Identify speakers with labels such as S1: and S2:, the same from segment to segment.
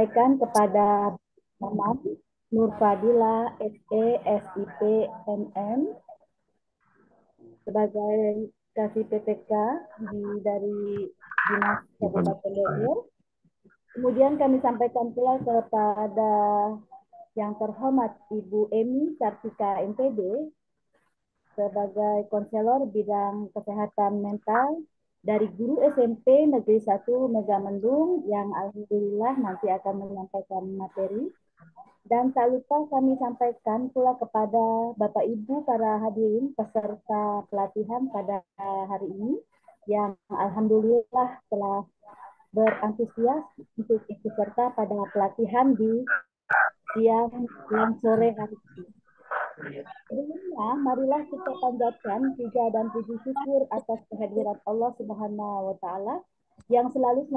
S1: Sampaikan kepada Maman Nur Fadila SE SIP MM sebagai kasih PPK dari Dinas Kabupaten Bogor. Kemudian kami sampaikan pula kepada yang terhormat Ibu Emi Kartika MPD sebagai konselor bidang kesehatan mental dari guru SMP Negeri 1 Megamendung yang alhamdulillah nanti akan menyampaikan materi. Dan tak lupa kami sampaikan pula kepada Bapak Ibu para hadirin peserta pelatihan pada hari ini yang alhamdulillah telah berantusias untuk ikut serta pada pelatihan di siang dan sore hari ini. Sebelumnya, marilah kita panjatkan puja dan puji syukur atas kehadiran Allah Subhanahu wa Ta'ala yang selalu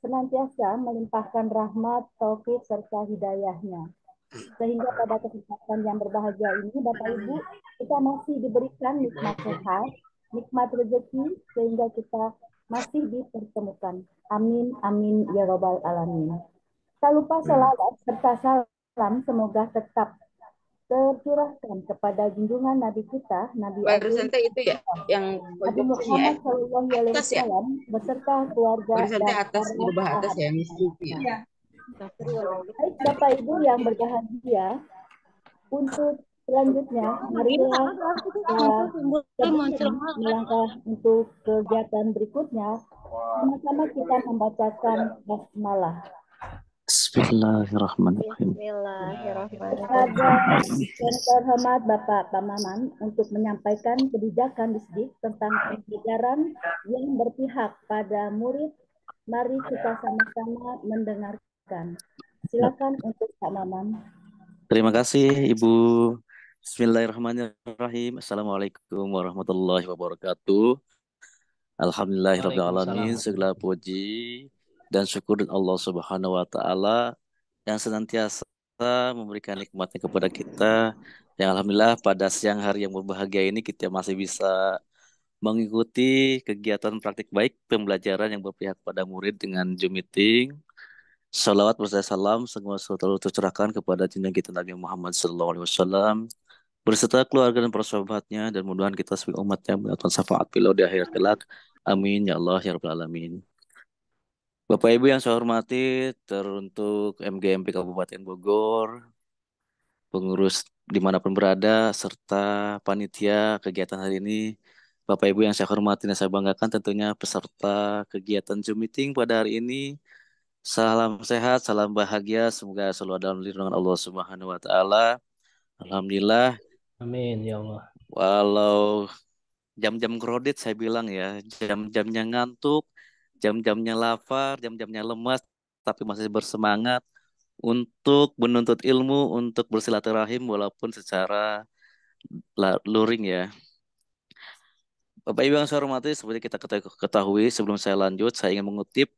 S1: senantiasa melimpahkan rahmat, taufik, serta hidayahnya. Sehingga pada kesempatan yang berbahagia ini, Bapak Ibu, kita masih diberikan nikmat sehat, nikmat rezeki, sehingga kita masih dipertemukan. Amin, amin, ya robbal alamin. Tak lupa salawat serta salam semoga tetap tercurahkan kepada junjungan Nabi kita, Nabi Agung,
S2: Barusan teh itu ya, yang
S1: Nabi
S2: pojok sini ya,
S1: Muhammad Shallallahu Alaihi
S2: atas ya.
S1: Wasallam beserta keluarga
S2: Barusan
S1: dan
S2: teh atas
S1: para
S2: berubah atas ya,
S1: sahabat.
S2: mistiki.
S1: Baik Bapak Ibu yang berbahagia, untuk selanjutnya marilah kita melangkah untuk kegiatan berikutnya. Sama-sama kita membacakan basmalah.
S3: Bismillahirrahmanirrahim.
S1: Kepada yang terhormat Bapak Pamaman untuk menyampaikan kebijakan Disdik tentang pembelajaran yang berpihak pada murid, mari kita sama-sama mendengarkan. Silakan untuk Pak Maman.
S3: Terima kasih Ibu. Bismillahirrahmanirrahim. Assalamualaikum warahmatullahi wabarakatuh. Alhamdulillahirrahmanirrahim. Segala puji dan syukur Allah Subhanahu wa Ta'ala yang senantiasa memberikan nikmatnya kepada kita. Yang alhamdulillah pada siang hari yang berbahagia ini kita masih bisa mengikuti kegiatan praktik baik pembelajaran yang berpihak pada murid dengan Zoom meeting. Salawat berserta salam semua selalu tercurahkan kepada junjungan kita Nabi Muhammad SAW berserta keluarga dan para sahabatnya, dan mudah-mudahan kita sebagai umatnya mendapatkan syafaat beliau di akhirat kelak. Amin ya Allah ya Rabbal Alamin. Bapak Ibu yang saya hormati, teruntuk MGMP Kabupaten Bogor, pengurus dimanapun berada, serta panitia kegiatan hari ini, Bapak Ibu yang saya hormati dan saya banggakan, tentunya peserta kegiatan Zoom meeting pada hari ini. Salam sehat, salam bahagia, semoga selalu dalam lindungan Allah Subhanahu wa Ta'ala. Alhamdulillah,
S4: Amin ya Allah.
S3: walau jam-jam kredit saya bilang ya, jam-jamnya ngantuk, jam-jamnya lapar, jam-jamnya lemas, tapi masih bersemangat untuk menuntut ilmu, untuk bersilaturahim walaupun secara luring ya. Bapak Ibu yang saya hormati, seperti kita ketahui, sebelum saya lanjut, saya ingin mengutip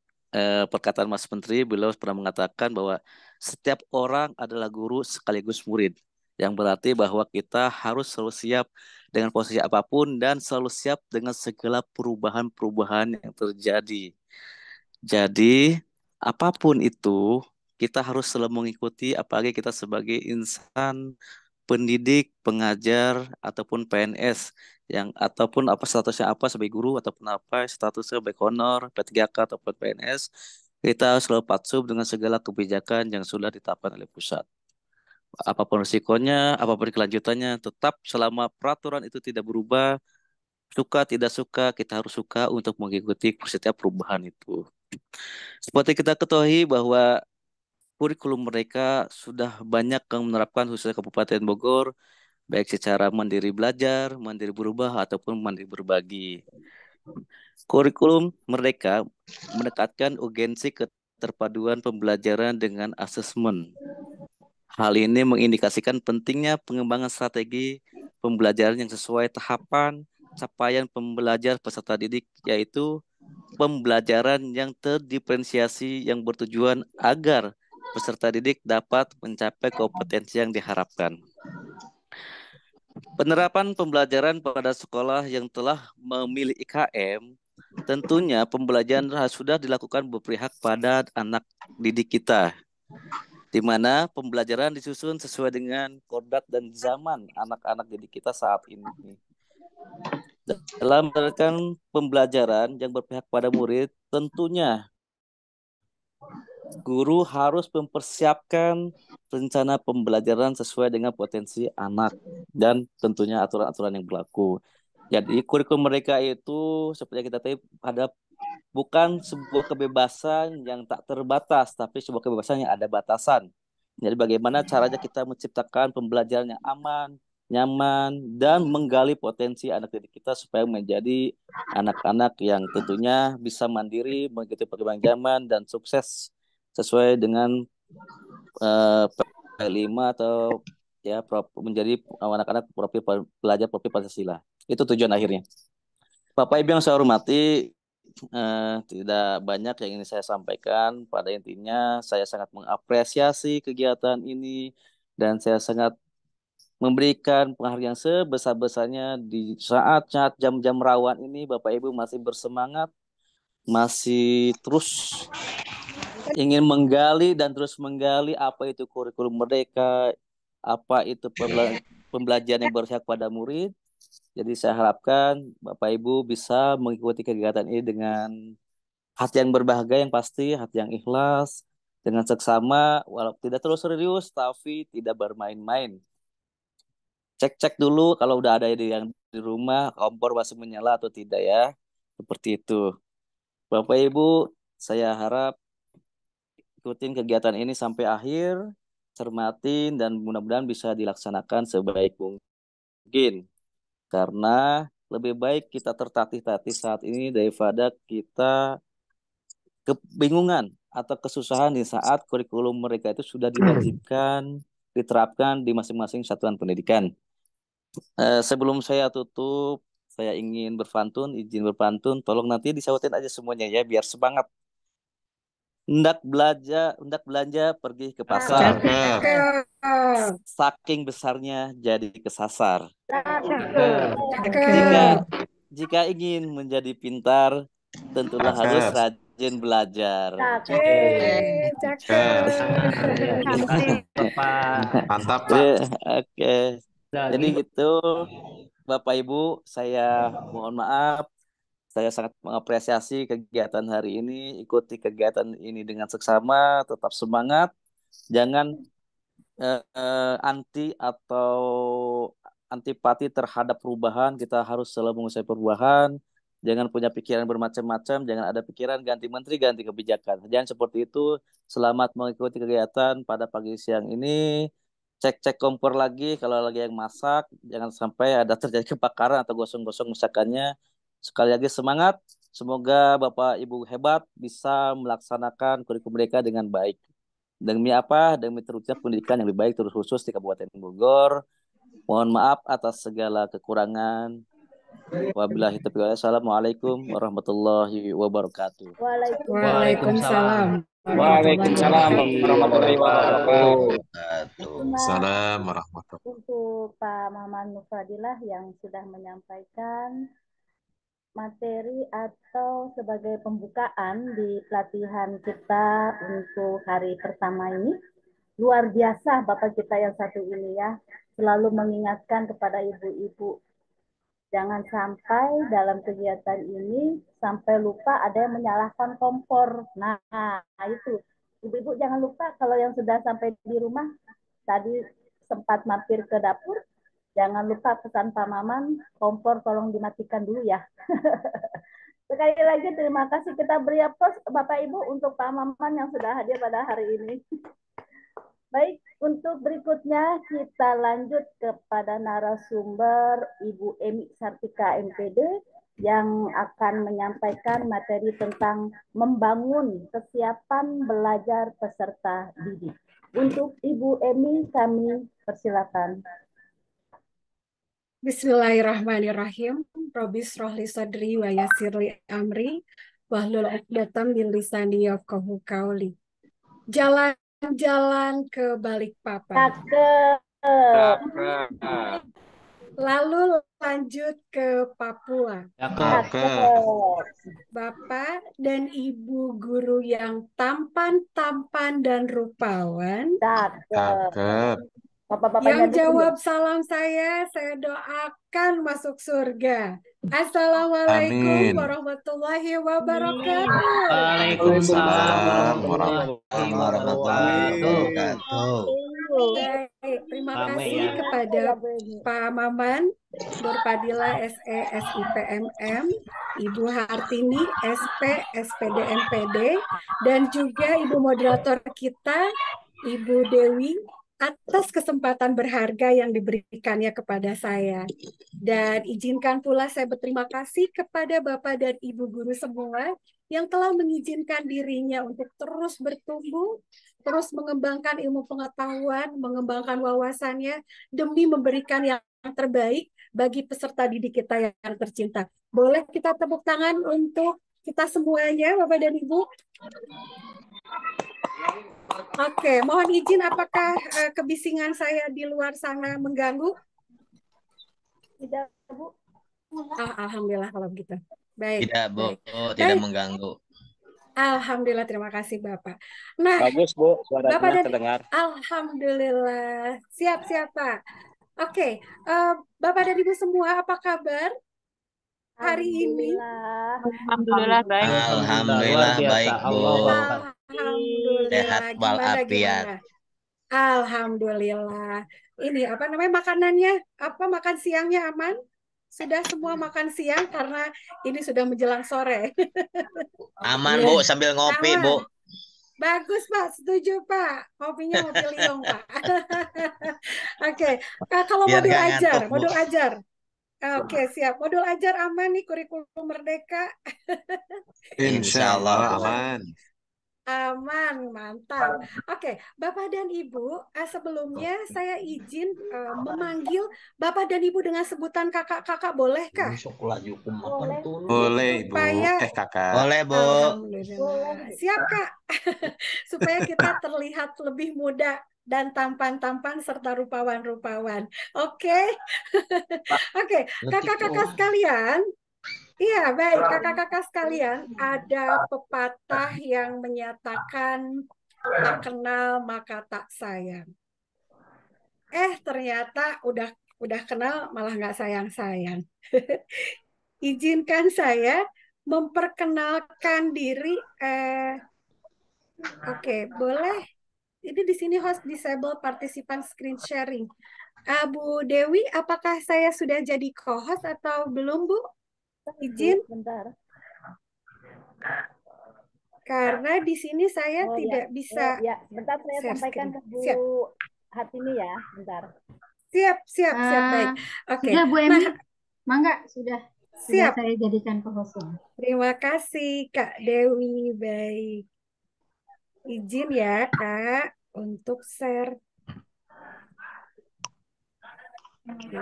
S3: perkataan Mas Menteri. Beliau pernah mengatakan bahwa setiap orang adalah guru sekaligus murid, yang berarti bahwa kita harus selalu siap dengan posisi apapun dan selalu siap dengan segala perubahan-perubahan yang terjadi. Jadi, apapun itu, kita harus selalu mengikuti, apalagi kita sebagai insan pendidik, pengajar, ataupun PNS yang ataupun apa statusnya apa sebagai guru ataupun apa statusnya baik honor, P3K ataupun PNS, kita harus selalu patuh dengan segala kebijakan yang sudah ditetapkan oleh pusat. Apapun risikonya, apapun kelanjutannya, tetap selama peraturan itu tidak berubah, suka tidak suka, kita harus suka untuk mengikuti setiap perubahan itu. Seperti kita ketahui bahwa kurikulum mereka sudah banyak yang menerapkan khususnya Kabupaten Bogor, baik secara mandiri belajar, mandiri berubah, ataupun mandiri berbagi. Kurikulum mereka mendekatkan urgensi keterpaduan pembelajaran dengan asesmen. Hal ini mengindikasikan pentingnya pengembangan strategi pembelajaran yang sesuai tahapan capaian pembelajar peserta didik, yaitu pembelajaran yang terdiferensiasi yang bertujuan agar peserta didik dapat mencapai kompetensi yang diharapkan. Penerapan pembelajaran pada sekolah yang telah memilih IKM, tentunya pembelajaran sudah dilakukan berpihak pada anak didik kita. di mana pembelajaran disusun sesuai dengan kodrat dan zaman anak-anak didik kita saat ini. Dalam menerapkan pembelajaran yang berpihak pada murid, tentunya guru harus mempersiapkan rencana pembelajaran sesuai dengan potensi anak dan tentunya aturan-aturan yang berlaku. Jadi kurikulum mereka itu seperti yang kita tahu ada bukan sebuah kebebasan yang tak terbatas, tapi sebuah kebebasan yang ada batasan. Jadi bagaimana caranya kita menciptakan pembelajaran yang aman, nyaman, dan menggali potensi anak didik kita supaya menjadi anak-anak yang tentunya bisa mandiri, mengikuti perkembangan zaman, dan sukses sesuai dengan P5 atau ya menjadi anak-anak belajar profil Pancasila. Itu tujuan akhirnya. Bapak Ibu yang saya hormati, tidak banyak yang ingin saya sampaikan. Pada intinya, saya sangat mengapresiasi kegiatan ini dan saya sangat memberikan penghargaan sebesar-besarnya di saat-saat jam-jam rawan ini. Bapak Ibu masih bersemangat, masih terus ingin menggali dan terus menggali apa itu kurikulum merdeka, apa itu pembelajaran yang berpihak pada murid. Jadi saya harapkan Bapak Ibu bisa mengikuti kegiatan ini dengan hati yang berbahagia yang pasti, hati yang ikhlas, dengan seksama, walau tidak terlalu serius, tapi tidak bermain-main. Cek-cek dulu kalau udah ada yang di rumah, kompor masih menyala atau tidak ya. Seperti itu. Bapak Ibu, saya harap ikutin kegiatan ini sampai akhir, cermatin, dan mudah-mudahan bisa dilaksanakan sebaik mungkin. Karena lebih baik kita tertatih-tatih saat ini daripada kita kebingungan atau kesusahan di saat kurikulum mereka itu sudah diwajibkan diterapkan di masing-masing satuan pendidikan. Sebelum saya tutup, saya ingin izin berpantun, tolong nanti disautin aja semuanya ya biar semangat. Hendak belanja pergi ke pasar. Saking besarnya jadi kesasar. Jika jika ingin menjadi pintar, tentulah harus rajin belajar.
S2: Mantap, Pak.
S3: Oke. Jadi gitu, Bapak Ibu, saya mohon maaf. Saya sangat mengapresiasi kegiatan hari ini. Ikuti kegiatan ini dengan seksama, tetap semangat. Jangan anti atau antipati terhadap perubahan. Kita harus selalu mengusahakan perubahan. Jangan punya pikiran bermacam-macam. Jangan ada pikiran ganti menteri, ganti kebijakan. Jangan seperti itu. Selamat mengikuti kegiatan pada pagi siang ini. Cek-cek kompor lagi kalau lagi yang masak. Jangan sampai ada terjadi kebakaran atau gosong-gosong masakannya. Sekali lagi semangat. Semoga Bapak Ibu hebat bisa melaksanakan kurikulum mereka dengan baik. Demi apa? Demi terwujudnya pendidikan yang lebih baik terus khusus di Kabupaten Bogor. Mohon maaf atas segala kekurangan. Wabillahi taufiq wal hidayah. Assalamualaikum warahmatullahi wabarakatuh.
S4: Waalaikumsalam.
S5: Waalaikumsalam warahmatullahi wabarakatuh.
S2: Salam warahmatullahi wabarakatuh.
S1: Untuk Pak Muhammad Nufadilah yang sudah menyampaikan materi atau sebagai pembukaan di pelatihan kita untuk hari pertama ini. Luar biasa Bapak kita yang satu ini ya, selalu mengingatkan kepada ibu-ibu. Jangan sampai dalam kegiatan ini sampai lupa ada yang menyalakan kompor. Nah, itu. Ibu-ibu jangan lupa kalau yang sudah sampai di rumah, tadi sempat mampir ke dapur, jangan lupa pesan Pak Maman, kompor tolong dimatikan dulu ya. Sekali lagi terima kasih, kita beri aplaus Bapak Ibu untuk Pak Maman yang sudah hadir pada hari ini. Baik, untuk berikutnya kita lanjut kepada narasumber Ibu Emi Sartika MPD yang akan menyampaikan materi tentang membangun kesiapan belajar peserta didik. Untuk Ibu Emi kami persilakan.
S4: Bismillahirrahmanirrahim. Robis rohli sadri wa yasirli amri wahlul 'uqdatam min lisani yafqahu qauli. Jalan-jalan ke Balikpapan. Lalu lanjut ke Papua.
S2: Cakep.
S4: Bapak dan Ibu guru yang tampan dan rupawan,
S2: Cakep.
S1: Bapak-bapaknya
S4: yang
S1: dulu ya.
S4: jawab salam saya doakan masuk surga. Assalamualaikum
S2: Amin.
S4: warahmatullahi wabarakatuh.
S2: Waalaikumsalam warahmatullahi
S5: warahmatullahi
S2: wabarakatuh.
S4: Baik, terima kasih kepada Pak Maman, Nur Padilla SE SIPMM, Ibu Hartini SP SPD MPD, dan juga Ibu moderator kita, Ibu Dewi, atas kesempatan berharga yang diberikannya kepada saya. Dan izinkan pula saya berterima kasih kepada Bapak dan Ibu guru semua yang telah mengizinkan dirinya untuk terus bertumbuh, terus mengembangkan ilmu pengetahuan, mengembangkan wawasannya demi memberikan yang terbaik bagi peserta didik kita yang tercinta. Boleh kita tepuk tangan untuk kita semuanya, Bapak dan Ibu? Oke, mohon izin apakah kebisingan saya di luar sana mengganggu?
S1: Tidak, Bu.
S4: Alhamdulillah kalau begitu. Baik.
S6: Tidak, Bu.
S4: Baik.
S6: Tidak
S4: Baik.
S6: mengganggu.
S4: Alhamdulillah, terima kasih Bapak. Nah,
S5: Bagus, Bu.
S4: Bapak
S5: Suaranya
S4: dan
S5: terdengar.
S4: Alhamdulillah. Siap, Pak. Oke, Bapak dan Ibu semua, apa kabar hari ini?
S1: Alhamdulillah.
S6: Alhamdulillah baik, Bu.
S4: Alhamdulillah.
S6: Sehat walafiat.
S4: Alhamdulillah. Ini apa namanya makanannya? Apa makan siangnya aman? Sudah semua makan siang karena ini sudah menjelang sore.
S6: Aman, Bu, sambil ngopi,
S4: Aman.
S6: Bu.
S4: Bagus, Pak. Setuju, Pak. Kopinya ngopi liong, Pak. Oke. Kalau
S6: Biar
S4: modul
S6: gak
S4: ajar,
S6: ngantuk, Bu.
S4: modul ajar. Oke, siap. Modul ajar aman nih, kurikulum merdeka.
S2: Insya Allah aman.
S4: Aman, mantap. Oke, Bapak dan Ibu, sebelumnya saya izin memanggil Bapak dan Ibu dengan sebutan kakak-kakak, bolehkah?
S2: Boleh, Ibu.
S4: Supaya
S2: Kakak.
S6: Boleh, Bu.
S4: Alhamdulillah. Siap, Kak. Supaya kita terlihat lebih muda dan tampan-tampan serta rupawan-rupawan. Oke. Oke, kakak-kakak sekalian. Iya, baik. Kakak-kakak sekalian, ada pepatah yang menyatakan tak kenal maka tak sayang. Ternyata udah kenal malah nggak sayang-sayang. Izinkan saya memperkenalkan diri. Oke, boleh. Ini di sini host disable participant screen sharing. Bu Dewi, apakah saya sudah jadi co-host atau belum, Bu? Izin?
S1: Bentar.
S4: Karena di sini saya tidak bisa.
S1: Ya, bentar saya
S4: share
S1: sampaikan
S4: screen.
S1: ke Bu
S4: Siap.
S1: Hartini ya, bentar.
S4: Siap, baik. Oke.
S7: Sudah Bu Emi, mangga sudah
S4: Siap.
S7: saya jadikan co-hostnya.
S4: Terima kasih Kak Dewi, baik. Izin ya Kak untuk share. Oke.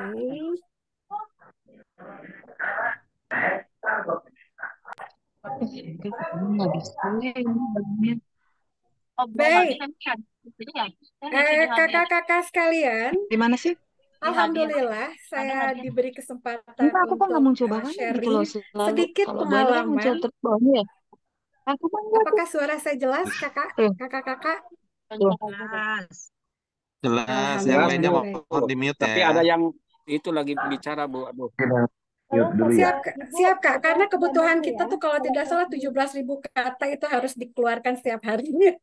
S4: Baik. Kakak-kakak sekalian.
S8: Di mana sih?
S4: Alhamdulillah saya diberi kesempatan
S8: Enggak, aku kan nggak muncul
S4: untuk
S8: bawahnya gitu
S4: sharing
S8: loh selalu.
S4: sedikit
S8: Kalau banner kan muncul
S4: pengalaman.
S8: terus bawahnya ya. Aku kan nggak tuh.
S4: Apakah suara saya jelas, kakak-kakak?
S2: Jelas. Yang lainnya
S4: Alhamdulillah.
S2: mohon di mute
S5: Tapi
S2: ya.
S5: ada yang itu lagi bicara, Bu. Aduh.
S4: Siap Kak, karena kebutuhan kita tuh kalau tidak salah 17.000 kata itu harus dikeluarkan setiap harinya.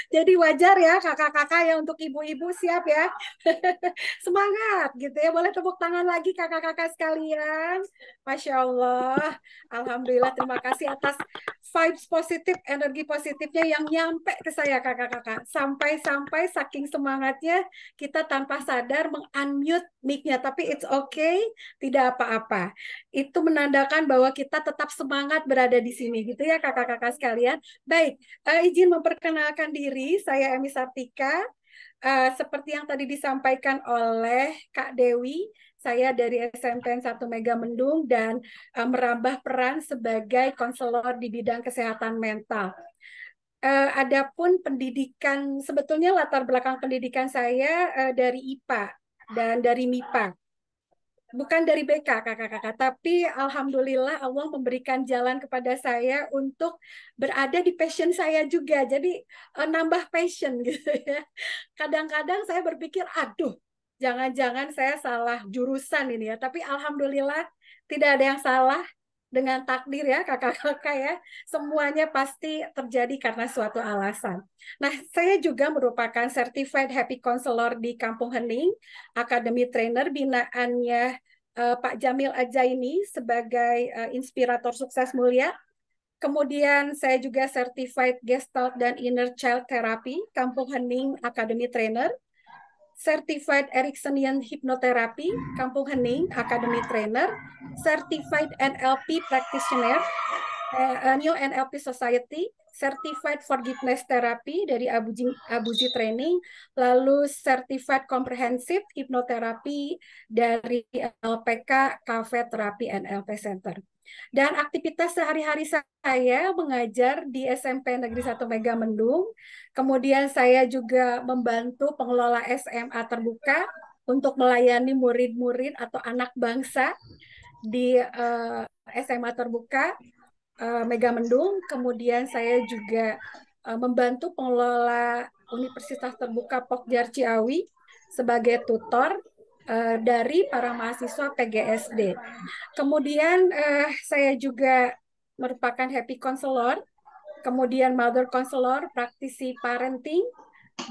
S4: Jadi wajar ya kakak-kakak ya, untuk ibu-ibu siap ya. Semangat gitu ya. Boleh tepuk tangan lagi kakak-kakak sekalian. Masya Allah. Alhamdulillah, terima kasih atas vibes positif, energi positifnya yang nyampe ke saya kakak-kakak. Sampai-sampai saking semangatnya kita tanpa sadar meng-unmute mic-nya. Tapi it's okay, tidak apa-apa. Itu menandakan bahwa kita tetap semangat berada di sini gitu ya kakak-kakak sekalian. Baik, izin memperkenalkan diri, saya Emi Sartika. Seperti yang tadi disampaikan oleh Kak Dewi, saya dari SMPN 1 Megamendung dan merambah peran sebagai konselor di bidang kesehatan mental. Adapun pendidikan, sebetulnya latar belakang pendidikan saya dari IPA dan dari MIPA. bukan dari BK kakak-kakak, tapi alhamdulillah Allah memberikan jalan kepada saya untuk berada di passion saya juga. Jadi nambah passion gitu ya. Kadang-kadang saya berpikir, aduh, jangan-jangan saya salah jurusan ini ya. Tapi alhamdulillah tidak ada yang salah dengan takdir ya kakak-kakak ya. Semuanya pasti terjadi karena suatu alasan. Nah, saya juga merupakan Certified Happy Counselor di Kampung Hening, Academy Trainer binaannya Pak Jamil Ajaini sebagai inspirator sukses mulia. Kemudian saya juga Certified Gestalt dan Inner Child Therapy, Kampung Hening Academy Trainer. Certified Ericksonian Hypnotherapy, Kampung Hening Academy Trainer. Certified NLP Practitioner, New NLP Society, Certified Forgiveness Therapy dari Abuji Training, lalu Certified Comprehensive Hypnotherapy dari LPK Cafe Therapy NLP Center. Dan aktivitas sehari-hari saya mengajar di SMP Negeri 1 Megamendung. Kemudian saya juga membantu pengelola SMA terbuka untuk melayani murid-murid atau anak bangsa di SMA terbuka Megamendung. Kemudian saya juga membantu pengelola Universitas Terbuka Pokjar Ciawi sebagai tutor dari para mahasiswa PGSD. Kemudian saya juga merupakan happy counselor, kemudian mother counselor, praktisi parenting,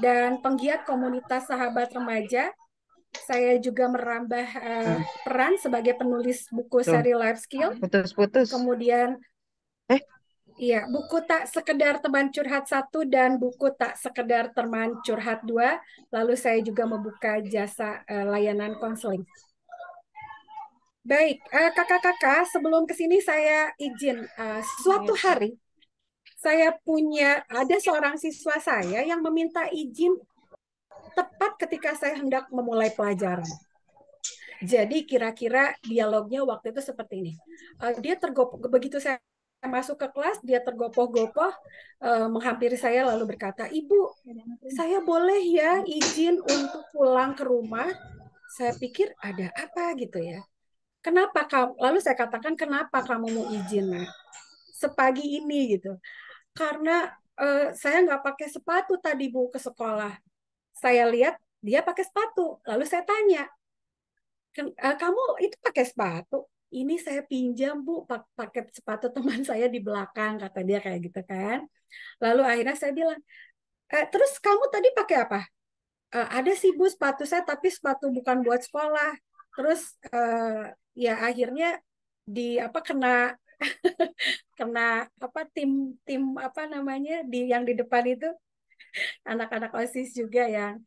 S4: dan penggiat komunitas sahabat remaja. Saya juga merambah peran sebagai penulis buku seri Life Skill.
S8: Putus-putus.
S4: Kemudian iya, buku Tak Sekedar Teman Curhat 1 dan buku Tak Sekedar Teman Curhat 2. Lalu saya juga membuka jasa layanan konseling. Baik, kakak-kakak, sebelum ke sini saya izin, suatu hari saya ada seorang siswa saya yang meminta izin tepat ketika saya hendak memulai pelajaran. Jadi kira-kira dialognya waktu itu seperti ini. Dia begitu saya masuk ke kelas, dia tergopoh-gopoh menghampiri saya lalu berkata, "Ibu, saya boleh ya izin untuk pulang ke rumah?" Saya pikir ada apa gitu ya. Kenapa kamu? Lalu saya katakan, "Kenapa kamu mau izin, Nak? Sepagi ini gitu?" Karena saya nggak pakai sepatu tadi Bu ke sekolah. Saya lihat dia pakai sepatu. Lalu saya tanya, "Kamu itu pakai sepatu?" "Ini saya pinjam Bu, pakai sepatu teman saya di belakang," kata dia kayak gitu kan. Lalu akhirnya saya bilang, "Terus kamu tadi pakai apa?" "Ada sih Bu sepatu saya, tapi sepatu bukan buat sekolah." Terus ya akhirnya kena kena tim apa namanya yang di depan itu anak-anak OSIS juga yang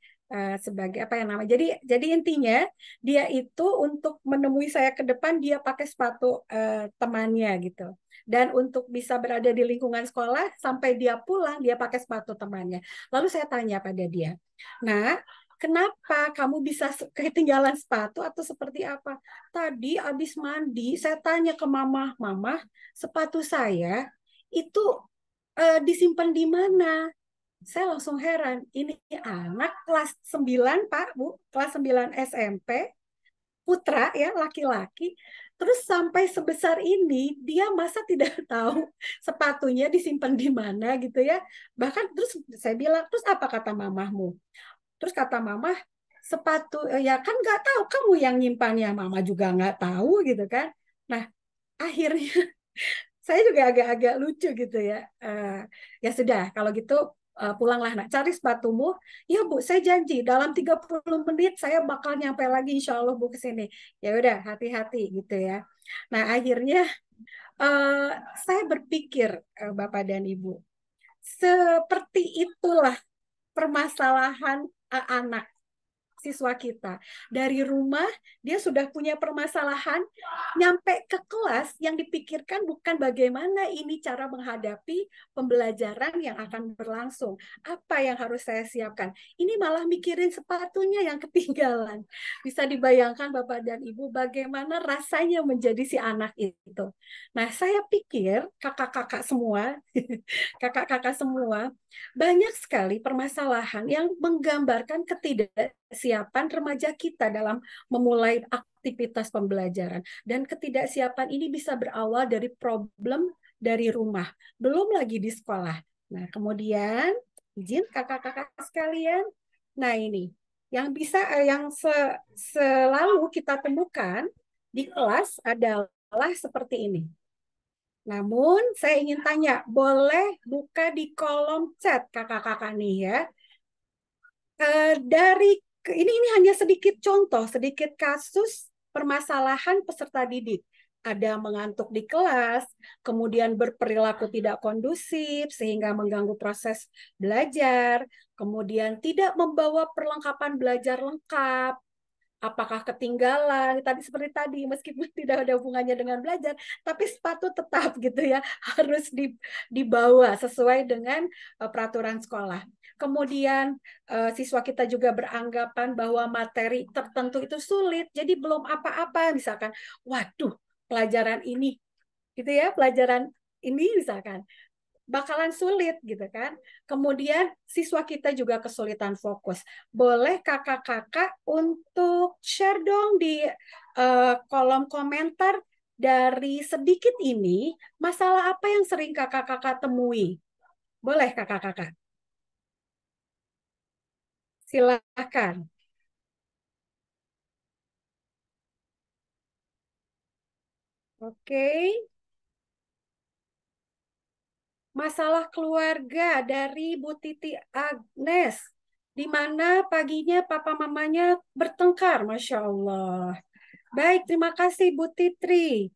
S4: sebagai apa yang namanya. Jadi intinya dia itu untuk menemui saya ke depan dia pakai sepatu temannya gitu. Dan untuk bisa berada di lingkungan sekolah sampai dia pulang dia pakai sepatu temannya. Lalu saya tanya pada dia, "Nah, kenapa kamu bisa ketinggalan sepatu atau seperti apa?" "Tadi habis mandi saya tanya ke mama, 'Mama, sepatu saya itu disimpan di mana?'" Saya langsung heran, ini anak kelas 9 Pak, Bu, kelas 9 SMP, putra ya, laki-laki, terus sampai sebesar ini, dia masa tidak tahu sepatunya disimpan di mana gitu ya. Bahkan terus saya bilang, "Terus apa kata mamahmu?" Terus kata mama, "Sepatu, ya kan nggak tahu, kamu yang nyimpannya, mama juga nggak tahu gitu kan." Nah, akhirnya saya juga agak-agak lucu gitu ya. Ya sudah, kalau gitu pulanglah nak, cari sepatumu. "Ya Bu, saya janji dalam 30 menit saya bakal nyampe lagi insya Allah Bu ke sini." Ya udah, hati-hati gitu ya. Nah, akhirnya saya berpikir Bapak dan Ibu, seperti itulah permasalahan anak siswa kita. Dari rumah dia sudah punya permasalahan, nyampe ke kelas yang dipikirkan bukan bagaimana ini cara menghadapi pembelajaran yang akan berlangsung. Apa yang harus saya siapkan? Ini malah mikirin sepatunya yang ketinggalan. Bisa dibayangkan Bapak dan Ibu bagaimana rasanya menjadi si anak itu. Nah, saya pikir kakak-kakak semua, kakak-kakak semua, banyak sekali permasalahan yang menggambarkan ketidaksiapan ketidaksiapan remaja kita dalam memulai aktivitas pembelajaran. Dan ketidaksiapan ini bisa berawal dari problem dari rumah, belum lagi di sekolah. Nah, kemudian izin kakak-kakak sekalian. Nah, ini yang bisa selalu kita temukan di kelas adalah seperti ini. Namun saya ingin tanya, boleh buka di kolom chat kakak-kakak nih ya. Dari ini hanya sedikit contoh, sedikit kasus permasalahan peserta didik. Ada mengantuk di kelas, kemudian berperilaku tidak kondusif sehingga mengganggu proses belajar, kemudian tidak membawa perlengkapan belajar lengkap, apakah ketinggalan tadi seperti tadi meskipun tidak ada hubungannya dengan belajar tapi sepatu tetap gitu ya harus dibawa sesuai dengan peraturan sekolah. Kemudian siswa kita juga beranggapan bahwa materi tertentu itu sulit jadi belum apa-apa, misalkan waduh pelajaran ini gitu ya, pelajaran ini misalkan bakalan sulit gitu kan. Kemudian siswa kita juga kesulitan fokus. Boleh kakak-kakak untuk share dong di kolom komentar dari sedikit ini masalah apa yang sering kakak-kakak temui. Boleh kakak-kakak? Silakan. Oke. Masalah keluarga dari Bu Titi Agnes, di mana paginya papa mamanya bertengkar, Masya Allah. Baik, terima kasih Bu Titri.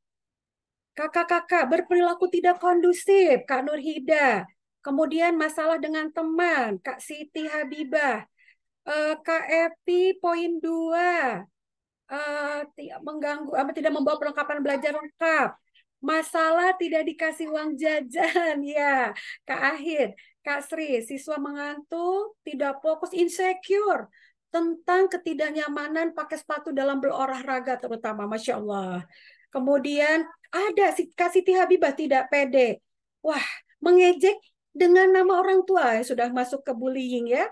S4: Kakak-kakak berperilaku tidak kondusif, Kak Nurhida. Kemudian masalah dengan teman, Kak Siti Habibah. Kak Epi, poin 2. Mengganggu, tidak membawa perlengkapan belajar lengkap. Masalah tidak dikasih uang jajan, ya. Kak Ahid, Kak Sri, siswa mengantuk, tidak fokus, insecure tentang ketidaknyamanan pakai sepatu dalam berolahraga terutama, Masya Allah. Kemudian ada Kak Siti Habibah tidak pede. Wah, mengejek dengan nama orang tua yang sudah masuk ke bullying ya.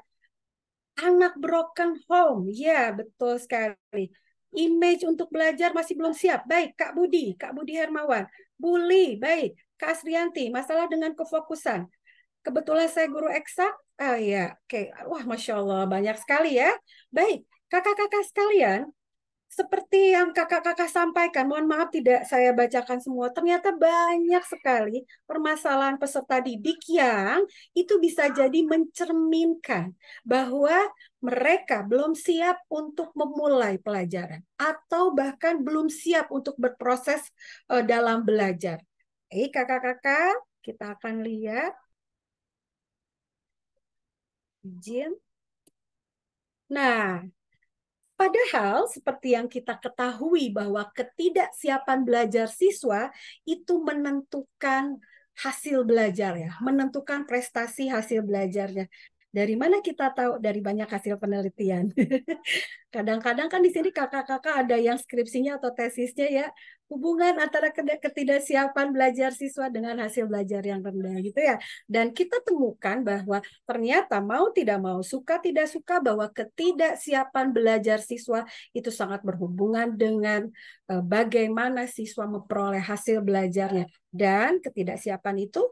S4: Anak broken home, ya betul sekali. Image untuk belajar masih belum siap. Baik, Kak Budi Hermawan. Bully, baik. Kak Asrianti, masalah dengan kefokusan. Kebetulan saya guru eksak. Ah ya, oke. Wah, Masya Allah, banyak sekali ya. Baik, kakak-kakak sekalian, seperti yang kakak-kakak sampaikan, mohon maaf tidak saya bacakan semua, ternyata banyak sekali permasalahan peserta didik yang itu bisa jadi mencerminkan bahwa mereka belum siap untuk memulai pelajaran atau bahkan belum siap untuk berproses dalam belajar. Kakak-kakak, kita akan lihat. Izin. Nah, padahal seperti yang kita ketahui bahwa ketidaksiapan belajar siswa itu menentukan hasil belajar ya, menentukan prestasi hasil belajarnya. Dari mana kita tahu? Dari banyak hasil penelitian. Kadang-kadang kan di sini kakak-kakak ada yang skripsinya atau tesisnya ya, hubungan antara ketidaksiapan belajar siswa dengan hasil belajar yang rendah gitu ya. Dan kita temukan bahwa ternyata mau tidak mau, suka tidak suka, bahwa ketidaksiapan belajar siswa itu sangat berhubungan dengan bagaimana siswa memperoleh hasil belajarnya. Dan ketidaksiapan itu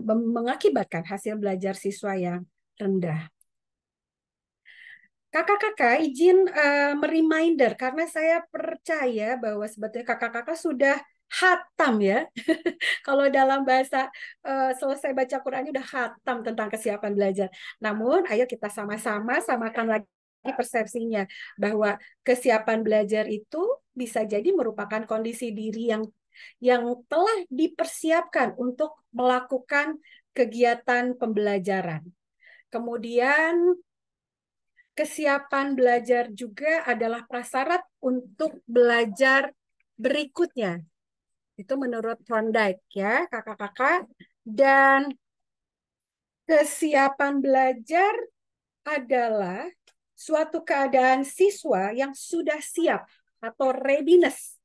S4: mengakibatkan hasil belajar siswa yang rendah. Kakak-kakak izin mereminder karena saya percaya bahwa sebetulnya kakak-kakak sudah khatam ya. Kalau dalam bahasa selesai baca Qurannya udah khatam tentang kesiapan belajar. Namun ayo kita sama-sama samakan lagi persepsinya bahwa kesiapan belajar itu bisa jadi merupakan kondisi diri yang telah dipersiapkan untuk melakukan kegiatan pembelajaran. Kemudian kesiapan belajar juga adalah prasyarat untuk belajar berikutnya. Itu menurut Thorndike ya, kakak-kakak. Dan kesiapan belajar adalah suatu keadaan siswa yang sudah siap atau readiness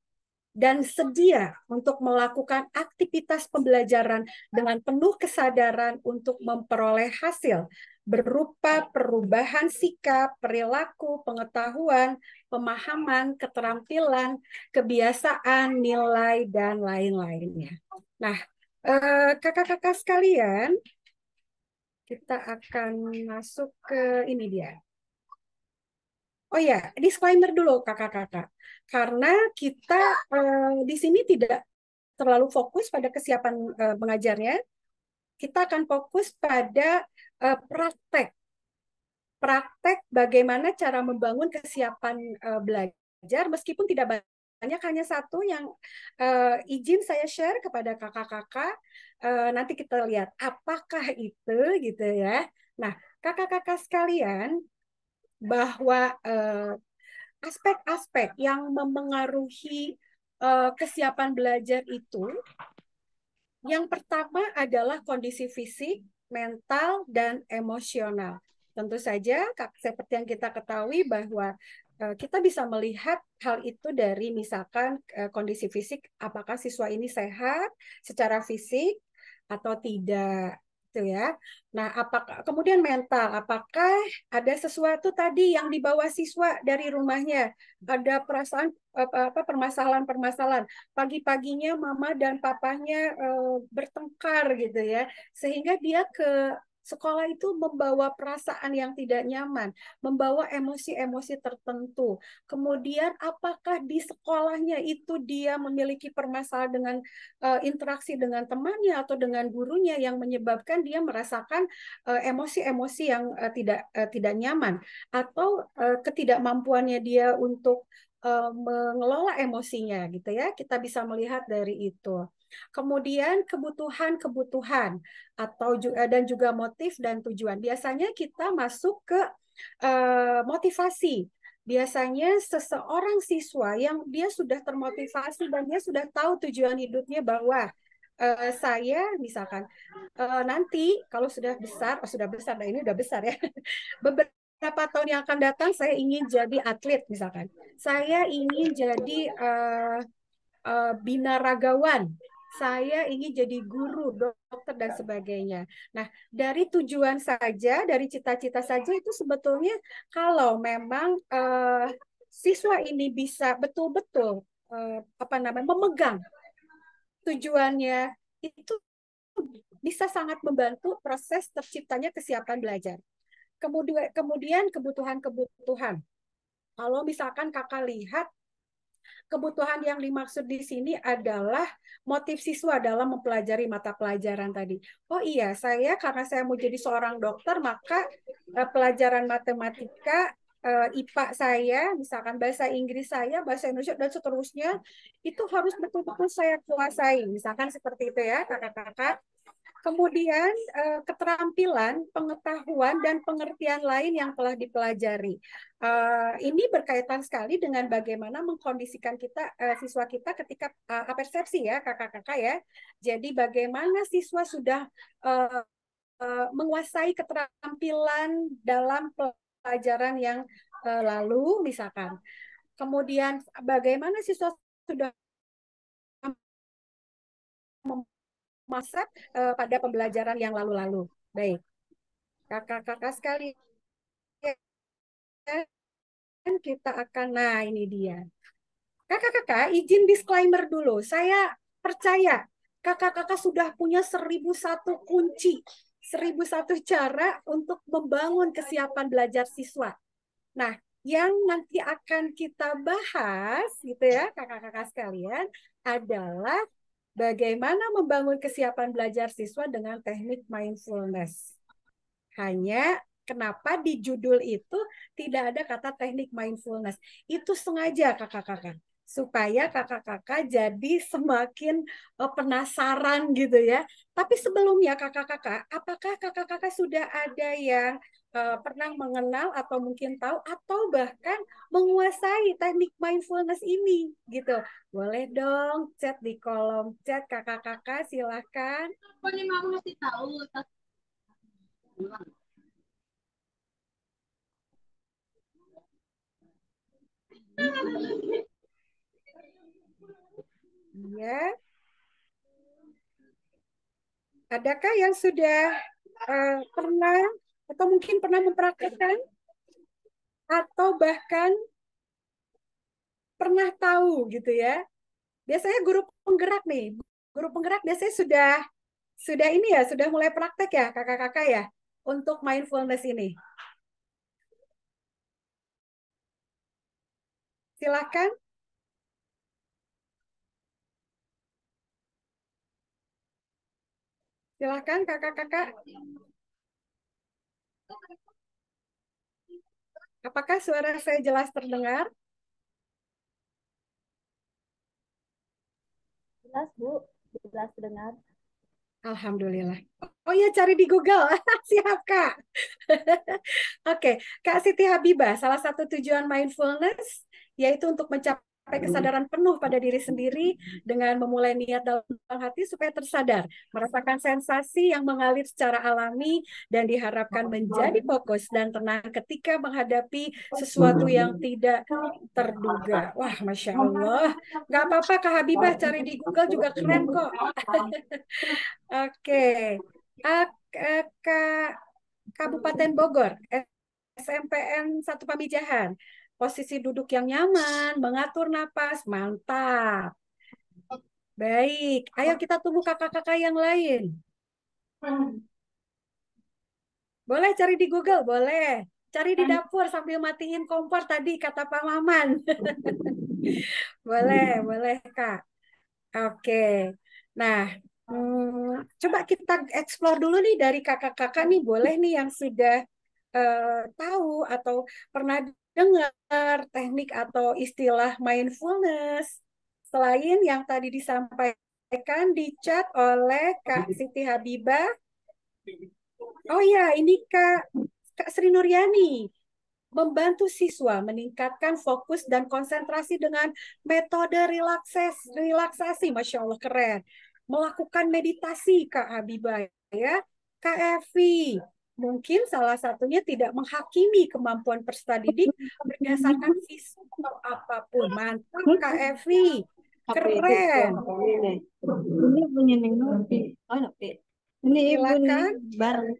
S4: dan sedia untuk melakukan aktivitas pembelajaran dengan penuh kesadaran untuk memperoleh hasil berupa perubahan sikap, perilaku, pengetahuan, pemahaman, keterampilan, kebiasaan, nilai, dan lain-lainnya. Nah, kakak-kakak sekalian, kita akan masuk ke ini dia. Oh ya, disclaimer dulu kakak-kakak. Karena kita di sini tidak terlalu fokus pada kesiapan mengajarnya, kita akan fokus pada praktek. Praktek bagaimana cara membangun kesiapan belajar, meskipun tidak banyak, hanya satu yang izin saya share kepada kakak-kakak. Nanti kita lihat apakah itu gitu ya. Nah, kakak-kakak sekalian, bahwa aspek-aspek yang memengaruhi kesiapan belajar itu, yang pertama adalah kondisi fisik, mental, dan emosional. Tentu saja, seperti yang kita ketahui bahwa kita bisa melihat hal itu dari misalkan kondisi fisik, apakah siswa ini sehat secara fisik atau tidak, gitu ya. Nah, apakah kemudian mental, apakah ada sesuatu tadi yang dibawa siswa dari rumahnya, ada perasaan permasalahan-permasalahan. Pagi-paginya mama dan papanya bertengkar gitu ya, sehingga dia ke sekolah itu membawa perasaan yang tidak nyaman, membawa emosi-emosi tertentu. Kemudian apakah di sekolahnya itu dia memiliki permasalahan dengan interaksi dengan temannya atau dengan gurunya yang menyebabkan dia merasakan emosi-emosi yang tidak nyaman, atau ketidakmampuannya dia untuk mengelola emosinya gitu ya. Kita bisa melihat dari itu. Kemudian kebutuhan-kebutuhan atau dan juga motif dan tujuan. Biasanya kita masuk ke motivasi. Biasanya seseorang siswa yang dia sudah termotivasi dan dia sudah tahu tujuan hidupnya, bahwa saya misalkan nanti kalau sudah besar, nah ini udah besar ya, beberapa tahun yang akan datang saya ingin jadi atlet misalkan, saya ingin jadi binaragawan, saya ingin jadi guru, dokter, dan sebagainya. Nah, dari tujuan saja, dari cita-cita saja itu sebetulnya kalau memang siswa ini bisa betul-betul memegang tujuannya, itu bisa sangat membantu proses terciptanya kesiapan belajar. Kemudian kebutuhan-kebutuhan. Kalau misalkan kakak lihat, kebutuhan yang dimaksud di sini adalah motif siswa dalam mempelajari mata pelajaran tadi. Oh iya, karena saya mau jadi seorang dokter, maka pelajaran matematika, IPA saya, misalkan bahasa Inggris saya, bahasa Indonesia, dan seterusnya, itu harus betul-betul saya kuasai. Misalkan seperti itu ya, kakak-kakak. Kemudian keterampilan, pengetahuan, dan pengertian lain yang telah dipelajari. Ini berkaitan sekali dengan bagaimana mengkondisikan siswa kita ketika persepsi ya kakak-kakak ya. Jadi bagaimana siswa sudah menguasai keterampilan dalam pelajaran yang lalu misalkan. Kemudian bagaimana siswa sudah memasak pada pembelajaran yang lalu-lalu. Baik, kakak-kakak sekalian, kita akan, nah ini dia. Kakak-kakak, izin disclaimer dulu. Saya percaya kakak-kakak sudah punya 1001 kunci, 1001 cara untuk membangun kesiapan belajar siswa. Nah, yang nanti akan kita bahas gitu ya, kakak-kakak sekalian, adalah bagaimana membangun kesiapan belajar siswa dengan teknik mindfulness. Hanya kenapa di judul itu tidak ada kata teknik mindfulness. Itu sengaja kakak-kakak. Supaya kakak-kakak jadi semakin penasaran gitu ya. Tapi sebelumnya kakak-kakak, apakah kakak-kakak sudah ada yang pernah mengenal atau mungkin tahu atau bahkan menguasai teknik mindfulness ini gitu? Boleh dong chat di kolom chat kakak-kakak, silahkan. Ya, adakah yang sudah pernah atau mungkin pernah mempraktikkan atau bahkan pernah tahu gitu ya? Biasanya guru penggerak nih, guru penggerak biasanya sudah ini ya, sudah mulai praktek ya kakak-kakak ya untuk mindfulness ini. Silakan. Silakan kakak-kakak. Apakah suara saya jelas terdengar?
S1: Jelas, Bu. Jelas terdengar.
S4: Alhamdulillah. Oh ya, cari di Google. Siap, Kak. Oke, Kak Siti Habibah, salah satu tujuan mindfulness yaitu untuk mencapai kesadaran penuh pada diri sendiri dengan memulai niat dalam hati supaya tersadar, merasakan sensasi yang mengalir secara alami dan diharapkan menjadi fokus dan tenang ketika menghadapi sesuatu yang tidak terduga. Wah, Masya Allah. Nggak apa-apa, Kak Habibah, cari di Google juga keren kok. Oke. Kak Kabupaten Bogor, SMPN 1 Pamijahan. Posisi duduk yang nyaman, mengatur napas, mantap. Baik, ayo kita tunggu kakak-kakak yang lain. Boleh cari di Google, boleh. Cari di dapur sambil matiin kompor tadi, kata Pak Maman. Boleh, Kak. Oke. Nah, coba kita explore dulu nih dari kakak-kakak nih, boleh nih yang sudah tahu atau pernah dengar teknik atau istilah mindfulness selain yang tadi disampaikan di chat oleh Kak Siti Habibah. Oh ya, ini Kak Sri Nuryani membantu siswa meningkatkan fokus dan konsentrasi dengan metode relaksasi. Masya Allah, keren. Melakukan meditasi, Kak Habibah ya. Kak Evi, mungkin salah satunya tidak menghakimi kemampuan peserta didik berdasarkan fisik atau apapun. Mantap, Kak Evi. Keren.
S8: Ini punya Nopi. Oh, Nopi. Ini ibu nih,
S4: Silakan.
S8: baru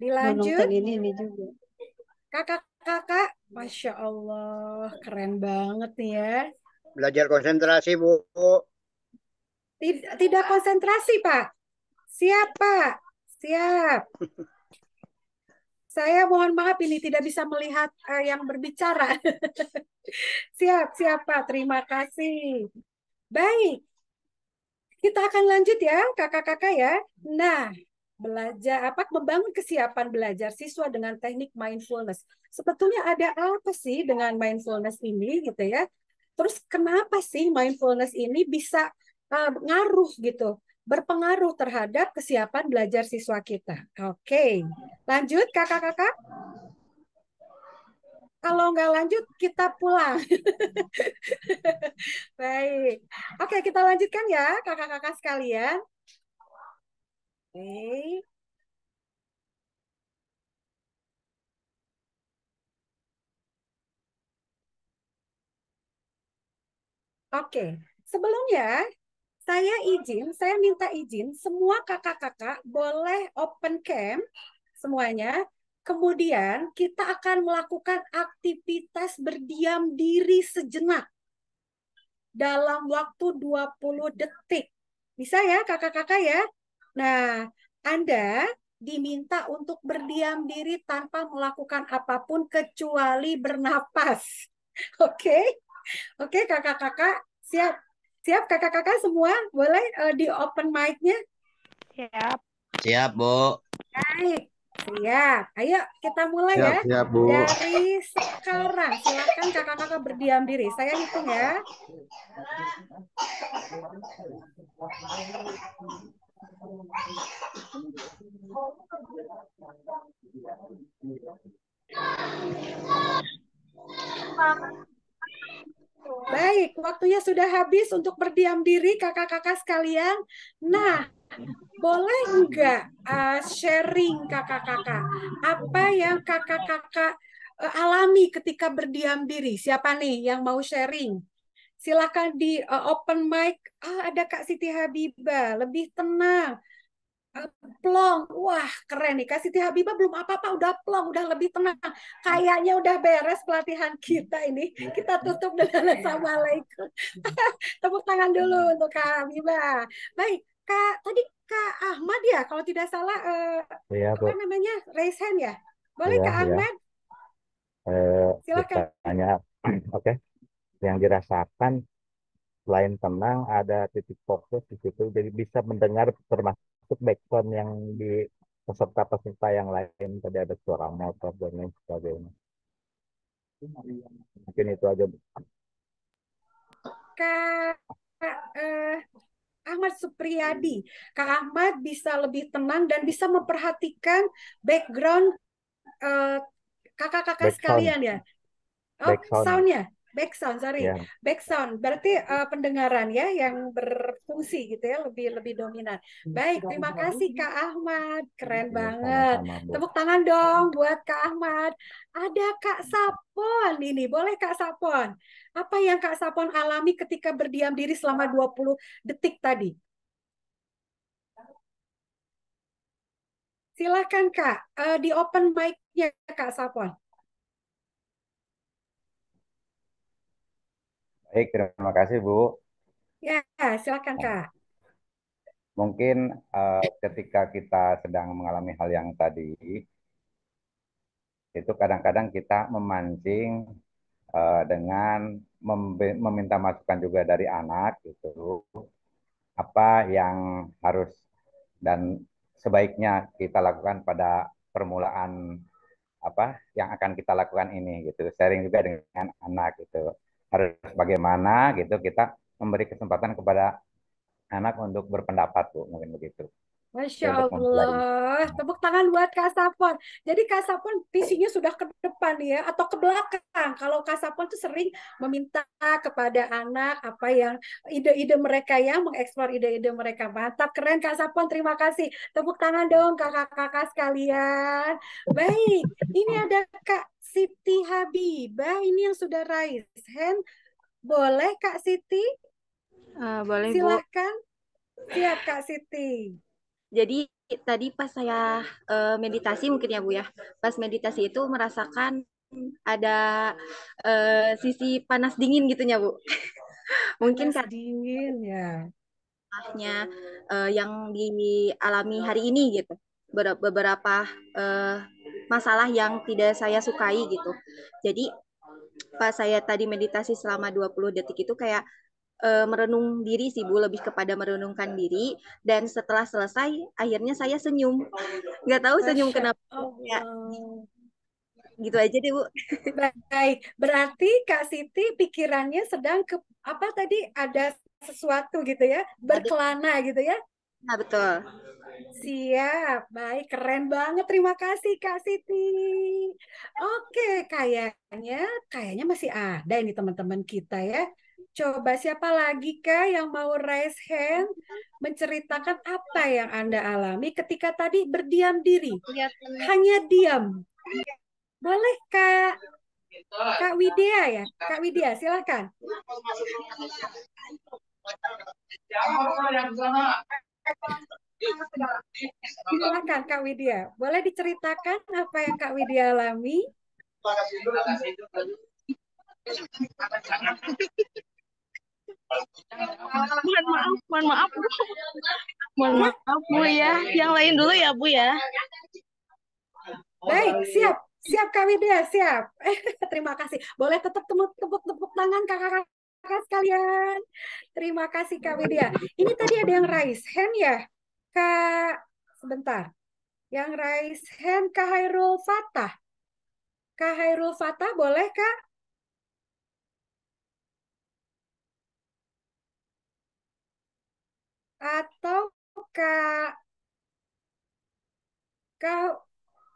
S4: Dilanjut.
S8: ini juga.
S4: Kakak-kakak, Masya Allah, keren banget nih ya.
S9: Belajar konsentrasi, Bu.
S4: Tidak konsentrasi, Pak. Siap, Pak. Siap. Saya mohon maaf ini tidak bisa melihat yang berbicara. Siap, Pak. Terima kasih. Baik. Kita akan lanjut ya, kakak-kakak ya. Nah, belajar membangun kesiapan belajar siswa dengan teknik mindfulness. Sebetulnya ada apa sih dengan mindfulness ini gitu ya? Terus kenapa sih mindfulness ini bisa ngaruh gitu, berpengaruh terhadap kesiapan belajar siswa kita? Oke, lanjut kakak-kakak. Kalau nggak lanjut, kita pulang. Baik. Oke, kita lanjutkan ya, kakak-kakak sekalian. Oke. Oke, sebelumnya saya minta izin semua kakak-kakak boleh open cam semuanya. Kemudian kita akan melakukan aktivitas berdiam diri sejenak dalam waktu 20 detik. Bisa ya kakak-kakak ya? Nah, Anda diminta untuk berdiam diri tanpa melakukan apapun kecuali bernapas. Oke? Oke, kakak-kakak, siap. Siap kakak-kakak semua? Boleh di open mic-nya?
S8: Siap.
S6: Siap, Bu.
S4: Baik, siap. Ayo kita mulai ya.
S2: Siap, Bu.
S4: Dari sekarang, silakan kakak-kakak berdiam diri. Saya hitung ya. Baik, waktunya sudah habis untuk berdiam diri kakak-kakak sekalian. Nah, boleh enggak sharing kakak-kakak? Apa yang kakak-kakak alami ketika berdiam diri? Siapa nih yang mau sharing? Silakan di open mic. Ada Kak Siti Habibah, lebih tenang. Plong, wah keren nih. Kak Siti Habibah belum apa-apa, udah plong, udah lebih tenang. Kayaknya udah beres pelatihan kita ini. Kita tutup dengan assalamualaikum. Tepuk tangan dulu untuk Kak Habibah. Baik, tadi Kak Ahmad ya, kalau tidak salah
S10: Iya, Bu.
S4: apa namanya, raise hand ya. Boleh
S10: Iya,
S4: Kak
S10: iya.
S4: Ahmad? Silakan.
S10: Ditanya, oke. Yang dirasakan selain tenang ada titik fokus di situ, jadi bisa mendengar termasuk background yang di peserta-peserta yang lain, tadi ada suara motor dan lain sebagainya. Mungkin itu aja, Bu.
S4: Kak Ahmad Supriyadi. Kak Ahmad bisa lebih tenang dan bisa memperhatikan background kakak-kakak
S10: Back sound,
S4: sekalian ya.
S10: back sound,
S4: Soundnya, back sound, sorry,
S10: ya.
S4: back sound. Berarti pendengaran ya yang berfungsi gitu ya, lebih dominan. Baik, terima kasih Kak Ahmad, keren
S10: Ya,
S4: banget.
S10: sama-sama, Bu.
S4: Tepuk tangan dong buat Kak Ahmad. Ada Kak Sapon ini, boleh Kak Sapon? Apa yang Kak Sapon alami ketika berdiam diri selama 20 detik tadi? Silakan Kak, di open mic-nya Kak Sapon.
S10: Baik, terima kasih, Bu.
S4: Ya, silakan Kak.
S10: Mungkin ketika kita sedang mengalami hal yang tadi, itu kadang-kadang kita memancing dengan meminta masukan juga dari anak gitu, apa yang harus dan sebaiknya kita lakukan pada permulaan apa yang akan kita lakukan ini gitu, sharing juga dengan anak gitu, harus bagaimana gitu, kita memberi kesempatan kepada anak untuk berpendapat, Bu, mungkin begitu.
S4: Masya
S10: Untuk mempelai.
S4: Allah, tepuk tangan buat Kak Sapon. Jadi Kak Sapon visinya sudah ke depan ya, atau ke belakang. Kalau Kak Sapon tuh sering meminta kepada anak apa yang ide-ide mereka ya, mengeksplor ide-ide mereka. Mantap, keren Kak Sapon, terima kasih. Tepuk tangan dong kakak-kakak sekalian. Baik, ini ada Kak Siti Habibah, ini yang sudah raise hand. Boleh Kak Siti?
S11: Boleh, Bu.
S4: Silahkan. Siap Kak Siti.
S11: Jadi tadi pas saya meditasi mungkin ya Bu ya, pas meditasi itu merasakan ada sisi panas dingin gitunya Bu. Mungkin
S4: panas dingin ya.
S11: Yang dialami hari ini gitu, beberapa masalah yang tidak saya sukai gitu. Jadi pas saya tadi meditasi selama 20 detik itu kayak merenung diri sih Bu, lebih kepada merenungkan diri, dan setelah selesai akhirnya saya senyum, nggak tahu senyum kenapa ya, gitu aja deh Bu.
S4: Baik, berarti Kak Siti pikirannya sedang ke apa tadi, ada sesuatu gitu ya, berkelana gitu ya.
S11: Nah, betul.
S4: Siap, baik, keren banget, terima kasih Kak Siti. Oke, kayaknya masih ada ini teman-teman kita ya. Coba siapa lagi Kak yang mau raise hand menceritakan apa yang Anda alami ketika tadi berdiam diri? Hanya diam. Boleh Kak? Kak Widya ya? Kak Widya, silakan. Silakan Kak Widya. Boleh diceritakan apa yang Kak Widya alami?
S12: Mohon maaf Bu. Mohon maaf Bu ya. Yang lain dulu ya Bu ya.
S4: Baik, siap Kak Widya, siap. Terima kasih. Boleh tetap tepuk tangan kakak-kakak sekalian. Terima kasih Kak Widya. Ini tadi ada yang raise hand ya, Kak. Sebentar. Yang raise hand Kak Hairul Fatah. Kak Hairul Fatah, boleh Kak? Atau Kak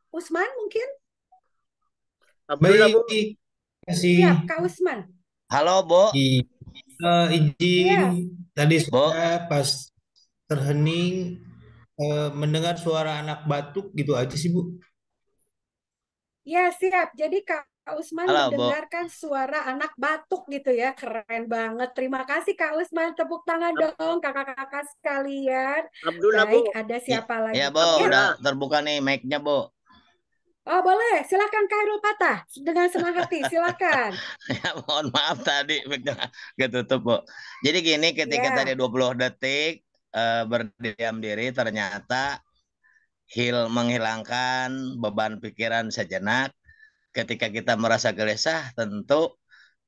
S4: Usman mungkin?
S13: Baik, kasih.
S4: Siap, Kak Usman.
S6: Halo, Bu.
S13: Izin tadi saya pas terhening mendengar suara anak batuk gitu aja sih Bu.
S4: Ya, siap. Jadi Kak Usman
S6: Halo, Bu.
S4: mendengarkan suara anak batuk gitu ya. Keren banget. Terima kasih Kak Usman. Tepuk tangan dong kakak-kakak sekalian.
S9: Abdullah,
S4: Baik,
S9: Bu.
S4: ada
S6: Ya,
S4: siapa
S6: ya,
S4: lagi?
S6: Bu,
S4: Ya.
S6: udah terbuka nih mic-nya, Bu.
S4: Oh, boleh. Silakan Khairul Patah. Dengan senang hati. Silakan.
S6: Ya, mohon maaf tadi mic-nya ketutup, Bu. Jadi gini, ketika tadi
S4: Ya.
S6: 20 detik berdiam diri, ternyata menghilangkan beban pikiran sejenak. Ketika kita merasa gelisah, tentu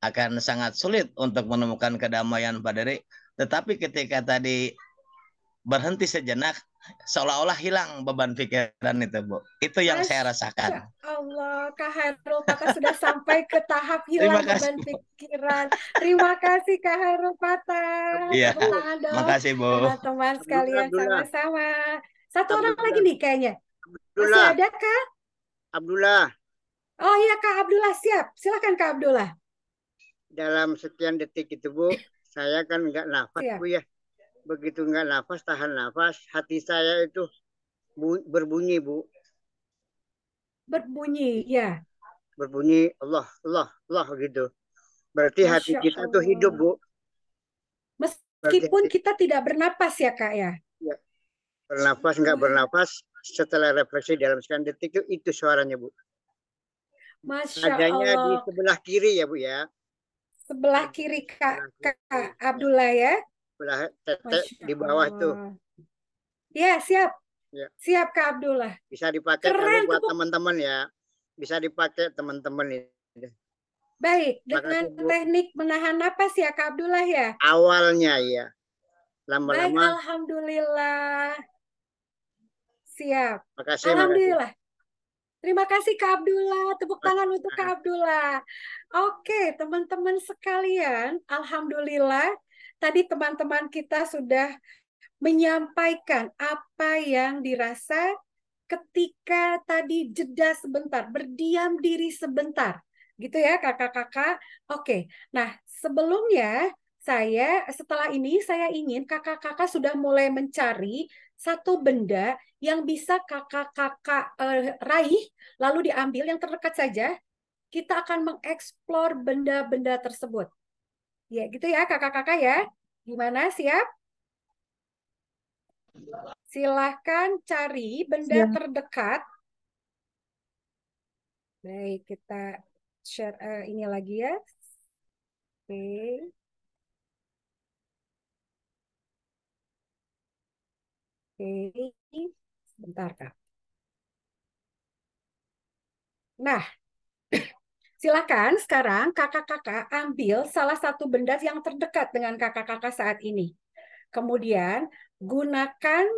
S6: akan sangat sulit untuk menemukan kedamaian pada diri. Tetapi ketika tadi berhenti sejenak, seolah-olah hilang beban pikiran itu, Bu. Itu yang saya
S4: Masya
S6: rasakan.
S4: Allah, Kak Hairul Patah sudah sampai ke tahap
S6: Terima
S4: hilang
S6: kasih,
S4: beban
S6: Bu.
S4: pikiran. Terima kasih Kak Hairul Patah.
S6: Iya,
S4: Tepuk tangan dong
S6: makasih, Bu.
S4: teman-teman sekalian
S9: Abdullah.
S4: sama-sama. Satu orang lagi
S9: Abdullah.
S4: nih kayaknya. Masih
S9: Abdullah.
S4: ada Kak?
S9: Abdullah.
S4: Oh iya Kak Abdullah, siap. Silakan Kak Abdullah.
S9: Dalam sekian detik itu, Bu, saya kan nggak nafas,
S4: Siap.
S9: Bu ya. Begitu nggak nafas, tahan nafas, hati saya itu berbunyi, Bu.
S4: Berbunyi, ya.
S9: Berbunyi Allah, Allah, Allah gitu. Berarti hati
S4: Masya
S9: kita tuh hidup,
S4: Allah.
S9: Bu.
S4: Meskipun kita tidak bernapas ya Kak ya.
S9: Ya. Bernafas, nggak bernafas, setelah refleksi dalam sekian detik itu suaranya, Bu.
S4: Masya
S9: Adanya di
S4: Allah.
S9: sebelah kiri ya, Bu ya.
S4: Sebelah kiri Kak Abdullah ya.
S9: Sebelah tetek
S4: Masya
S9: di bawah tuh.
S4: Allah. Ya, siap.
S9: Ya.
S4: Siap Kak Abdullah.
S9: Bisa dipakai
S4: Keren,
S9: buat
S4: tepuk.
S9: teman-teman ya. Bisa dipakai teman-teman ini.
S4: Baik,
S9: Makasih,
S4: dengan
S9: Bu.
S4: teknik menahan napas ya Kak Abdullah ya.
S9: Awalnya ya.
S4: Baik,
S9: Lama-lama.
S4: alhamdulillah. Siap.
S9: Makasih,
S4: Alhamdulillah. Terima kasih Kak Abdullah. Tepuk tangan untuk Kak Abdullah. Oke, teman-teman sekalian, alhamdulillah tadi teman-teman kita sudah menyampaikan apa yang dirasa ketika tadi jeda sebentar, berdiam diri sebentar. Gitu ya kakak-kakak. Oke, nah sebelumnya setelah ini saya ingin kakak-kakak sudah mulai mencari satu benda yang bisa kakak-kakak raih, lalu diambil yang terdekat saja. Kita akan mengeksplor benda-benda tersebut. Ya, gitu ya kakak-kakak ya. Gimana, siap? Silahkan cari benda terdekat. Baik, kita share ini lagi ya. Oke. Oke, sebentar Kak. Nah, silakan sekarang kakak-kakak ambil salah satu benda yang terdekat dengan kakak-kakak saat ini. Kemudian gunakan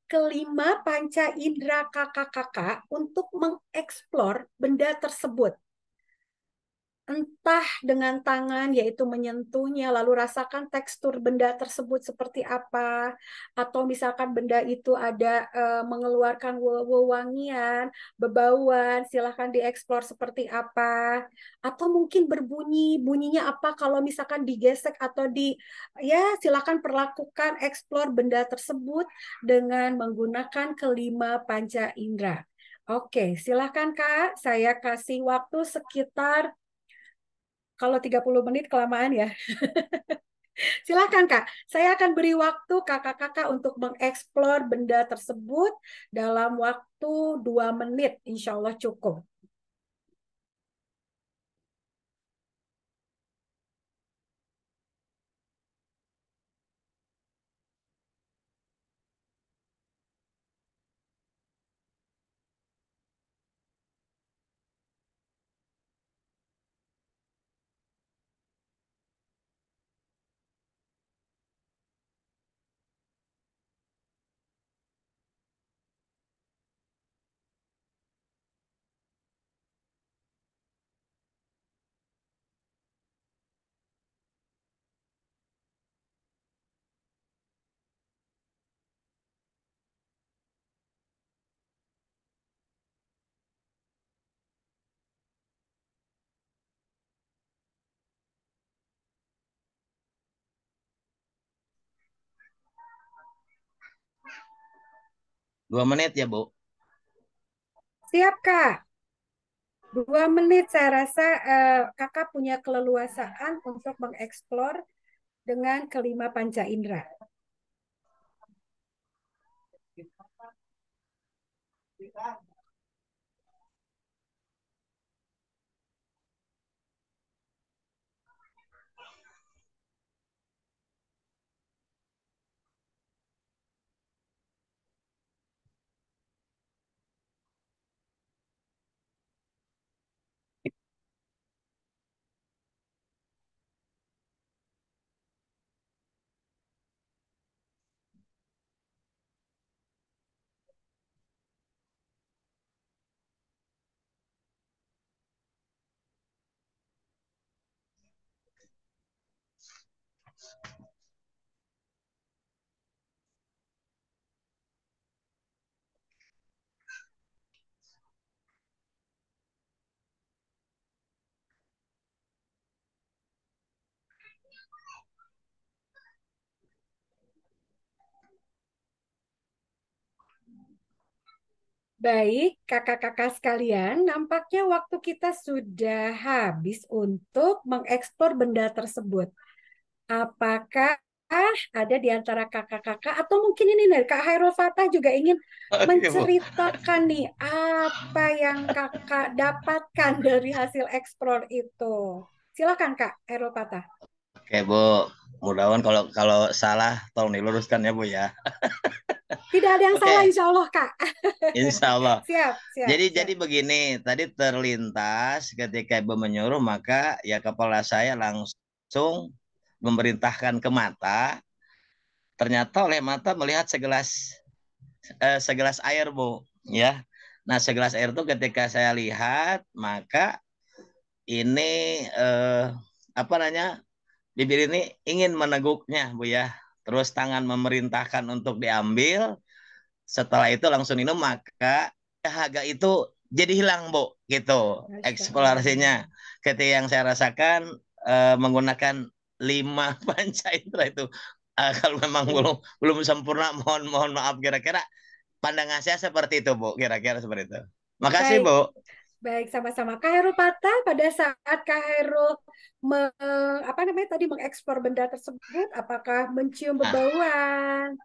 S4: kelima panca indera kakak-kakak untuk mengeksplor benda tersebut. Entah dengan tangan, yaitu menyentuhnya, lalu rasakan tekstur benda tersebut seperti apa, atau misalkan benda itu ada mengeluarkan wewangian, bebauan, silahkan dieksplor seperti apa, atau mungkin berbunyi, bunyinya apa kalau misalkan digesek atau ya silahkan perlakukan eksplor benda tersebut dengan menggunakan kelima panca indera. Oke, silahkan Kak, saya kasih waktu sekitar kalau 30 menit kelamaan ya. Silakan Kak, saya akan beri waktu kakak-kakak untuk mengeksplor benda tersebut dalam waktu 2 menit. Insya Allah cukup.
S6: Dua menit ya, Bu.
S4: Siap Kak. 2 menit saya rasa kakak punya keleluasaan untuk mengeksplor dengan kelima panca indera. Baik, kakak-kakak sekalian, nampaknya waktu kita sudah habis untuk mengeksplor benda tersebut. Apakah ada di antara kakak-kakak atau mungkin ini nih Kak Hairul Fatah juga ingin
S6: Oke, Bu.
S4: menceritakan nih apa yang kakak dapatkan dari hasil eksplor itu. Silakan Kak Hairul Fatah.
S6: Oke, Bu. Mudah-mudahan kalau salah tolong diluruskan ya, Bu ya.
S4: Tidak ada yang
S6: Oke.
S4: salah insya Allah Kak.
S6: Insya Allah.
S4: Siap, siap.
S6: Jadi begini, tadi terlintas ketika Ibu menyuruh, maka ya kepala saya langsung memerintahkan ke mata. Ternyata oleh mata melihat segelas air, Bu, ya. Nah, segelas air itu ketika saya lihat, maka ini bibir ini ingin meneguknya, Bu ya. Terus tangan memerintahkan untuk diambil. Setelah itu langsung minum, maka dahaga itu jadi hilang, Bu, gitu eksplorasinya. Ketika yang saya rasakan menggunakan 5 panca indera itu. Kalau memang belum sempurna, mohon maaf. Kira-kira pandangan saya seperti itu, Bu. Kira-kira seperti itu. Makasih,
S4: Baik.
S6: Bu.
S4: Baik, sama-sama. Kak Hairul Fatah, pada saat Kak Hairul mengekspor benda tersebut, apakah mencium bebauan?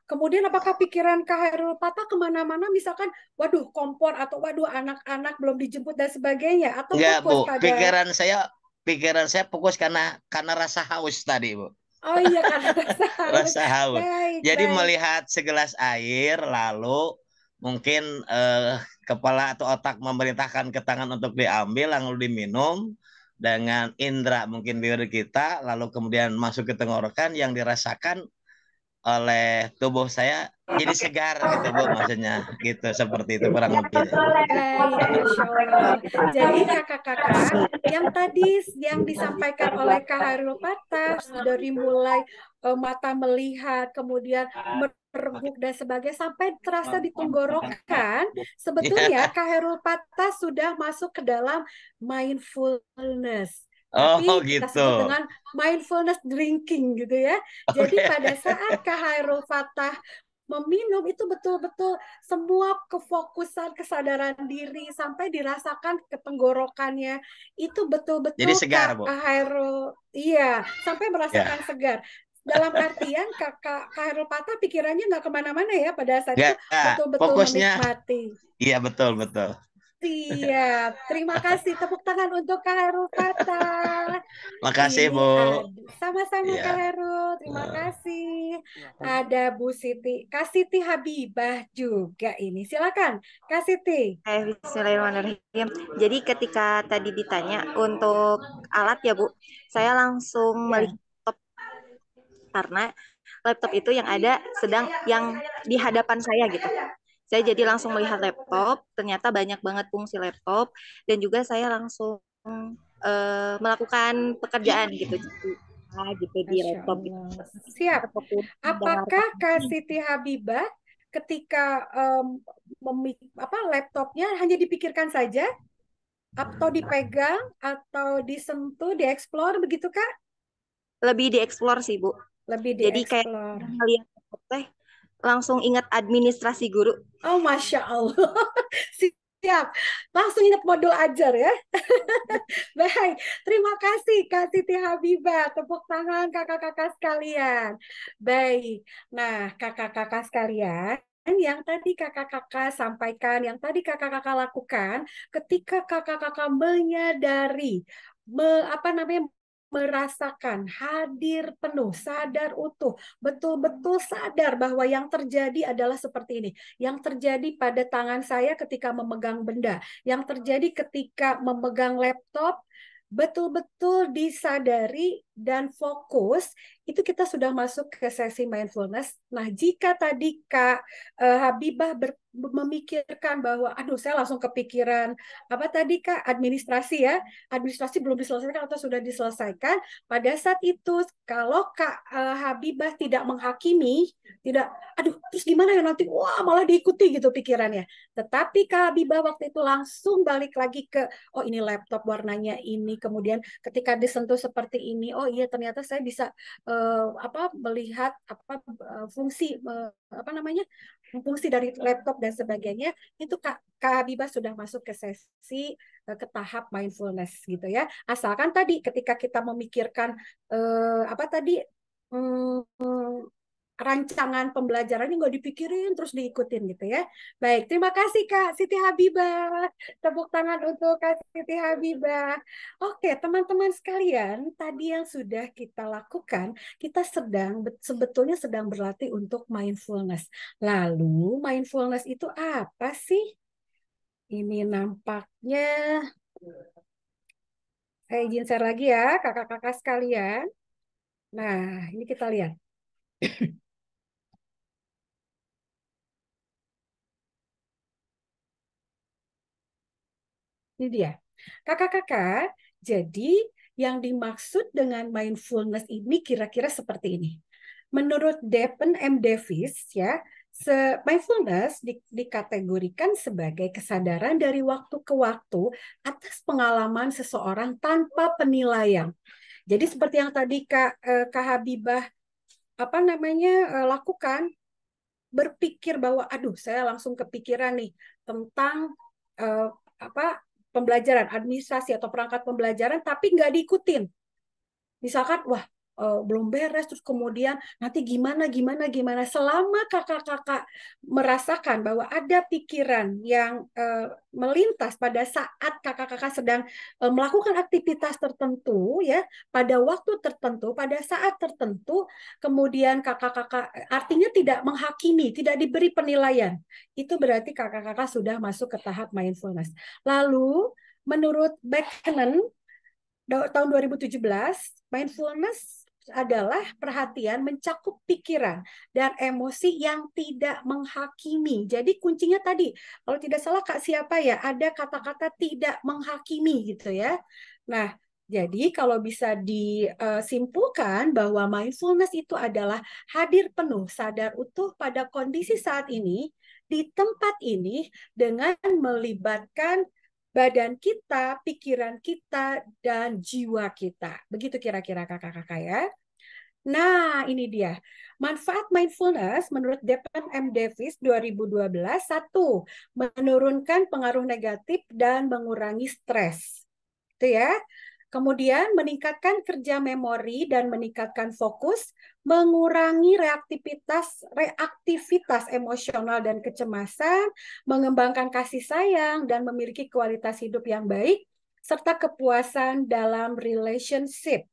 S4: Kemudian apakah pikiran Kak Hairul Fatah kemana-mana, misalkan, waduh kompor, atau waduh anak-anak belum dijemput dan sebagainya, atau
S6: Enggak,
S4: fokus
S6: Bu.
S4: pada...
S6: Pikiran saya fokus karena rasa haus tadi, Bu.
S4: Oh iya, karena rasa haus.
S6: Rasa haus.
S4: Baik,
S6: Jadi
S4: baik.
S6: melihat segelas air, lalu mungkin kepala atau otak memerintahkan ke tangan untuk diambil, lalu diminum dengan indera mungkin bibir kita, lalu kemudian masuk ke tenggorokan, yang dirasakan oleh tubuh saya jadi segar gitu, Bu, maksudnya gitu, seperti itu kurang lebih.
S4: Baik, Masya Allah. Jadi kakak-kakak, yang tadi yang disampaikan oleh Kak Hairul Fatah dari mulai mata melihat, kemudian merenggut dan sebagainya, sampai terasa di tenggorokan, sebetulnya Kak Hairul Fatah sudah masuk ke dalam mindfulness. Tapi
S6: Oh,
S4: kita
S6: gitu.
S4: sebut dengan mindfulness drinking gitu ya. Jadi pada saat Kak Hairul Fatah meminum itu betul-betul semua kefokusan kesadaran diri sampai dirasakan ke tenggorokannya itu betul-betul
S6: Jadi segar,
S4: Kak
S6: Bu.
S4: Hairul, iya, sampai merasakan segar. Dalam artian Kak Hairul Fatah pikirannya nggak kemana-mana ya pada saat itu, betul-betul
S6: fokusnya.
S4: menikmati.
S6: Iya, betul.
S4: Siap. Terima kasih. Tepuk tangan untuk Kak Hairul Fatah.
S6: Makasih,
S4: Ini
S6: Bu.
S4: sama-sama
S6: Iya.
S4: Kak Hairul. Terima kasih. Ada Bu Siti. Kak Siti Habibah juga ini. Silakan, Kak Siti.
S11: Bismillahirrahmanirrahim. Jadi ketika tadi ditanya untuk alat ya Bu, saya langsung melihat laptop karena laptop itu yang ada yang di hadapan saya gitu. Saya jadi langsung melihat laptop, ternyata banyak banget fungsi laptop, dan juga saya langsung melakukan pekerjaan gitu di laptop.
S4: Siap. Apakah Kak Siti Habibah ketika laptopnya hanya dipikirkan saja, atau dipegang, atau disentuh, dieksplor, begitu Kak?
S11: Lebih dieksplor sih Bu.
S4: Lebih
S11: Jadi kayak melihat laptop langsung ingat administrasi guru.
S4: Oh, Masya Allah. Siap, langsung ingat modul ajar ya. Baik, terima kasih Kak Siti Habibah. Tepuk tangan kakak-kakak sekalian. Baik, nah kakak-kakak sekalian, yang tadi kakak-kakak sampaikan, yang tadi kakak-kakak lakukan, ketika kakak-kakak menyadari, apa namanya, merasakan hadir penuh, sadar utuh, betul-betul sadar bahwa yang terjadi adalah seperti ini. Yang terjadi pada tangan saya ketika memegang benda, yang terjadi ketika memegang laptop, betul-betul disadari dan fokus, itu kita sudah masuk ke sesi mindfulness. Nah, jika tadi Kak Habibah memikirkan bahwa, aduh saya langsung kepikiran, apa tadi Kak, administrasi ya, administrasi belum diselesaikan atau sudah diselesaikan, pada saat itu kalau Kak Habibah tidak menghakimi, tidak, aduh terus gimana ya nanti, wah malah diikuti gitu pikirannya. Tetapi Kak Habibah waktu itu langsung balik lagi ke, oh ini laptop warnanya ini, kemudian ketika disentuh seperti ini, oh iya ternyata saya bisa melihat fungsi apa namanya, fungsi dari laptop dan sebagainya. Itu Kak Habibah sudah masuk ke sesi ke tahap mindfulness gitu ya. Asalkan tadi ketika kita memikirkan apa tadi, rancangan pembelajaran ini nggak dipikirin terus diikutin gitu ya. Baik, terima kasih Kak Siti Habibah. Tepuk tangan untuk Kak Siti Habibah. Oke, teman-teman sekalian, tadi yang sudah kita lakukan, kita sebetulnya sedang berlatih untuk mindfulness. Lalu, mindfulness itu apa sih? Ini nampaknya, saya izin share lagi ya, kakak-kakak sekalian. Nah, ini kita lihat. Ini dia. Kakak-kakak, jadi yang dimaksud dengan mindfulness ini kira-kira seperti ini. Menurut Depen M. Davis, ya, mindfulness dikategorikan sebagai kesadaran dari waktu ke waktu atas pengalaman seseorang tanpa penilaian. Jadi seperti yang tadi Kak Habibah lakukan, berpikir bahwa aduh saya langsung kepikiran nih tentang pembelajaran administrasi atau perangkat pembelajaran tapi nggak diikutin. Misalkan wah belum beres, terus kemudian nanti gimana. Selama kakak-kakak merasakan bahwa ada pikiran yang melintas pada saat kakak-kakak sedang melakukan aktivitas tertentu, ya, pada waktu tertentu, pada saat tertentu, kemudian kakak-kakak artinya tidak menghakimi, tidak diberi penilaian, itu berarti kakak-kakak sudah masuk ke tahap mindfulness. Lalu, menurut Buchanan, tahun 2017, mindfulness adalah perhatian mencakup pikiran dan emosi yang tidak menghakimi. Jadi kuncinya tadi, kalau tidak salah Kak siapa ya, ada kata-kata tidak menghakimi gitu ya. Nah, jadi kalau bisa disimpulkan bahwa mindfulness itu adalah hadir penuh, sadar utuh pada kondisi saat ini, di tempat ini, dengan melibatkan badan kita, pikiran kita, dan jiwa kita. Begitu kira-kira kakak-kakak ya. Nah, ini dia. Manfaat mindfulness menurut Depen M. Davis 2012, 1. Menurunkan pengaruh negatif dan mengurangi stres. Itu ya. Kemudian meningkatkan kerja memori dan meningkatkan fokus, mengurangi reaktivitas emosional dan kecemasan, mengembangkan kasih sayang dan memiliki kualitas hidup yang baik, serta kepuasan dalam relationship.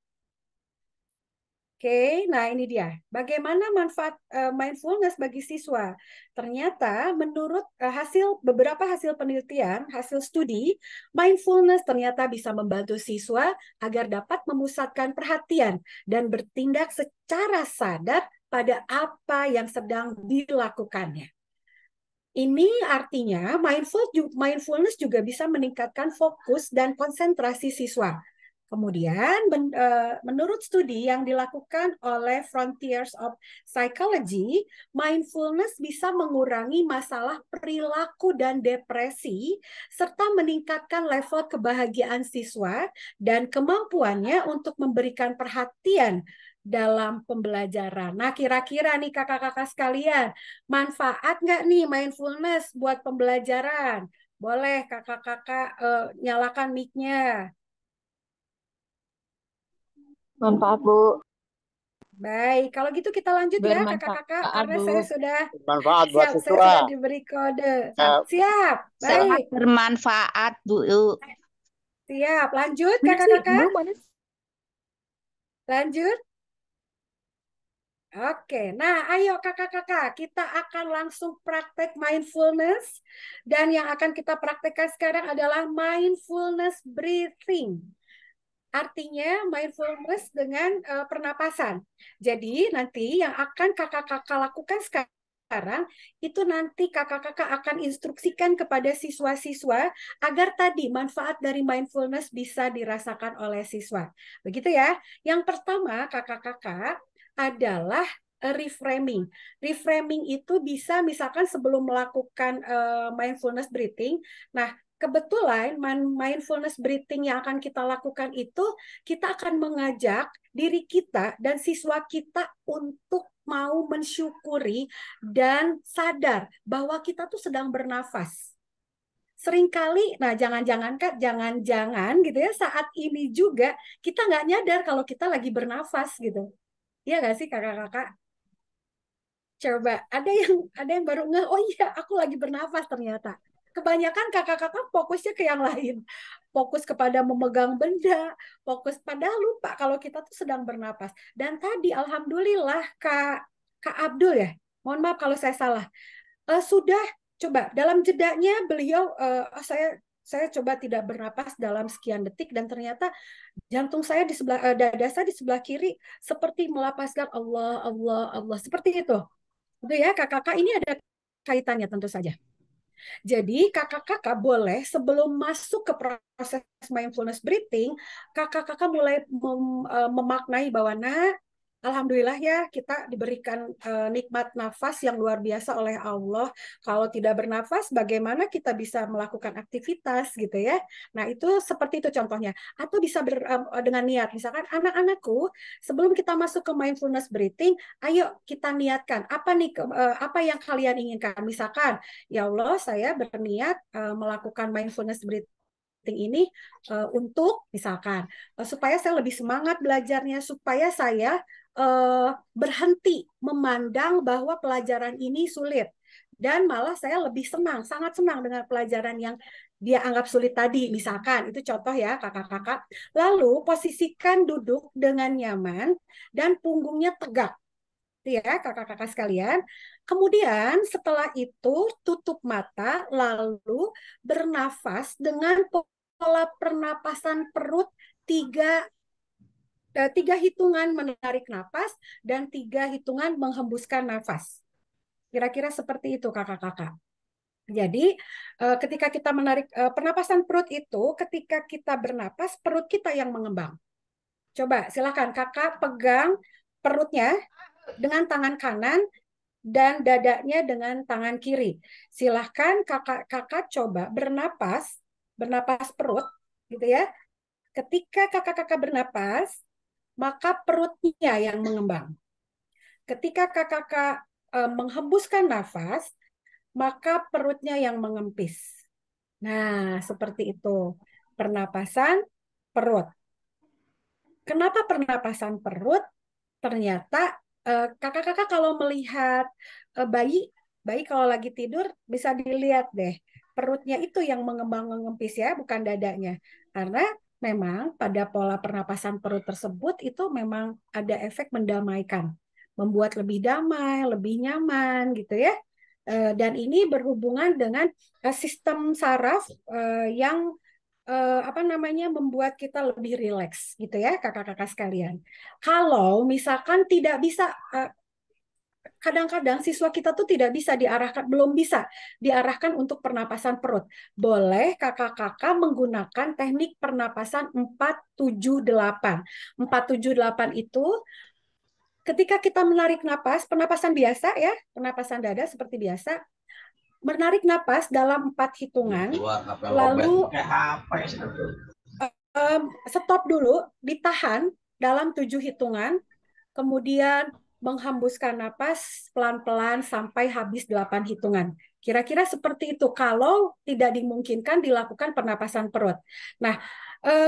S4: Oke, nah ini dia. Bagaimana manfaat mindfulness bagi siswa? Ternyata menurut beberapa hasil penelitian, hasil studi, mindfulness ternyata bisa membantu siswa agar dapat memusatkan perhatian dan bertindak secara sadar pada apa yang sedang dilakukannya. Ini artinya mindfulness juga bisa meningkatkan fokus dan konsentrasi siswa. Kemudian, menurut studi yang dilakukan oleh Frontiers of Psychology, mindfulness bisa mengurangi masalah perilaku dan depresi, serta meningkatkan level kebahagiaan siswa dan kemampuannya untuk memberikan perhatian dalam pembelajaran. Nah, kira-kira nih kakak-kakak sekalian, manfaat nggak nih mindfulness buat pembelajaran? Boleh kakak-kakak nyalakan mic-nya.
S12: Manfaat, Bu.
S4: Baik, kalau gitu kita lanjut ya kakak-kakak,
S12: Bermanfaat,
S4: karena
S12: Bu.
S4: saya sudah
S9: Manfaat buat
S4: siap, saya
S9: siswa.
S4: sudah diberi kode.
S9: Ya,
S4: Siap,
S12: Sangat
S4: baik,
S12: bermanfaat, Bu.
S4: siap. Lanjut
S8: Mana sih, Bu?
S4: kakak-kakak,
S8: Mana sih?
S4: lanjut. Oke, nah ayo kakak-kakak, kita akan langsung praktek mindfulness. Dan yang akan kita praktekkan sekarang adalah mindfulness breathing. Artinya mindfulness dengan pernapasan. Jadi nanti yang akan kakak-kakak lakukan sekarang, itu nanti kakak-kakak akan instruksikan kepada siswa-siswa agar tadi manfaat dari mindfulness bisa dirasakan oleh siswa. Begitu ya. Yang pertama kakak-kakak adalah reframing. Reframing itu bisa misalkan sebelum melakukan mindfulness breathing. Nah, kebetulan mindfulness breathing yang akan kita lakukan itu, kita akan mengajak diri kita dan siswa kita untuk mau mensyukuri dan sadar bahwa kita tuh sedang bernafas. Seringkali, nah jangan-jangan gitu ya, saat ini juga kita nggak nyadar kalau kita lagi bernafas gitu. Iya nggak sih kakak-kakak? Coba ada yang baru ngeh, oh iya aku lagi bernafas ternyata. Kebanyakan kakak-kakak fokusnya ke yang lain. Fokus kepada memegang benda, fokus padahal lupa kalau kita tuh sedang bernapas. Dan tadi alhamdulillah Kak Abdul ya. Mohon maaf kalau saya salah. Sudah coba dalam jedanya beliau saya coba tidak bernapas dalam sekian detik dan ternyata jantung saya di sebelah dada saya di sebelah kiri seperti melapaskan Allah Allah Allah seperti itu. Itu ya kakak-kakak, ini ada kaitannya tentu saja. Jadi kakak-kakak boleh sebelum masuk ke proses mindfulness breathing, kakak-kakak mulai memaknai bahwa alhamdulillah ya kita diberikan nikmat nafas yang luar biasa oleh Allah. Kalau tidak bernafas, bagaimana kita bisa melakukan aktivitas gitu ya? Nah itu seperti itu contohnya. Atau bisa dengan niat, misalkan anak-anakku sebelum kita masuk ke mindfulness breathing, ayo kita niatkan apa nih apa yang kalian inginkan. Misalkan, ya Allah saya berniat melakukan mindfulness breathing ini untuk misalkan supaya saya lebih semangat belajarnya, supaya saya berhenti memandang bahwa pelajaran ini sulit dan malah saya lebih senang, sangat senang dengan pelajaran yang dia anggap sulit tadi, misalkan itu contoh ya kakak-kakak. Lalu posisikan duduk dengan nyaman dan punggungnya tegak, ya kakak-kakak sekalian. Kemudian setelah itu tutup mata lalu bernafas dengan pola pernapasan perut tiga hitungan menarik nafas dan 3 hitungan menghembuskan nafas. Kira-kira seperti itu kakak-kakak. Jadi ketika kita menarik pernapasan perut itu, ketika kita bernapas perut kita yang mengembang. Coba silakan kakak pegang perutnya dengan tangan kanan dan dadanya dengan tangan kiri. Silahkan kakak-kakak coba bernapas perut gitu ya. Ketika kakak-kakak bernapas, maka perutnya yang mengembang. Ketika kakak-kakak menghembuskan nafas, maka perutnya yang mengempis. Nah, seperti itu. Pernapasan perut. Kenapa pernapasan perut? Ternyata kakak-kakak kalau melihat bayi kalau lagi tidur bisa dilihat deh. Perutnya itu yang mengembang-mengempis ya, bukan dadanya. Karena memang pada pola pernapasan perut tersebut itu memang ada efek mendamaikan, membuat lebih damai, lebih nyaman gitu ya. Dan ini berhubungan dengan sistem saraf yang apa namanya membuat kita lebih rileks gitu ya kakak-kakak sekalian. Kalau misalkan tidak bisa kadang-kadang siswa kita tuh tidak bisa diarahkan, belum bisa diarahkan untuk pernapasan perut. Boleh kakak-kakak menggunakan teknik pernapasan 4-7-8. 4-7-8 itu ketika kita menarik napas, pernapasan biasa ya, pernapasan dada seperti biasa, menarik napas dalam 4 hitungan, lalu stop dulu, ditahan dalam 7 hitungan, kemudian menghembuskan napas pelan-pelan sampai habis 8 hitungan. Kira-kira seperti itu kalau tidak dimungkinkan dilakukan pernapasan perut. Nah,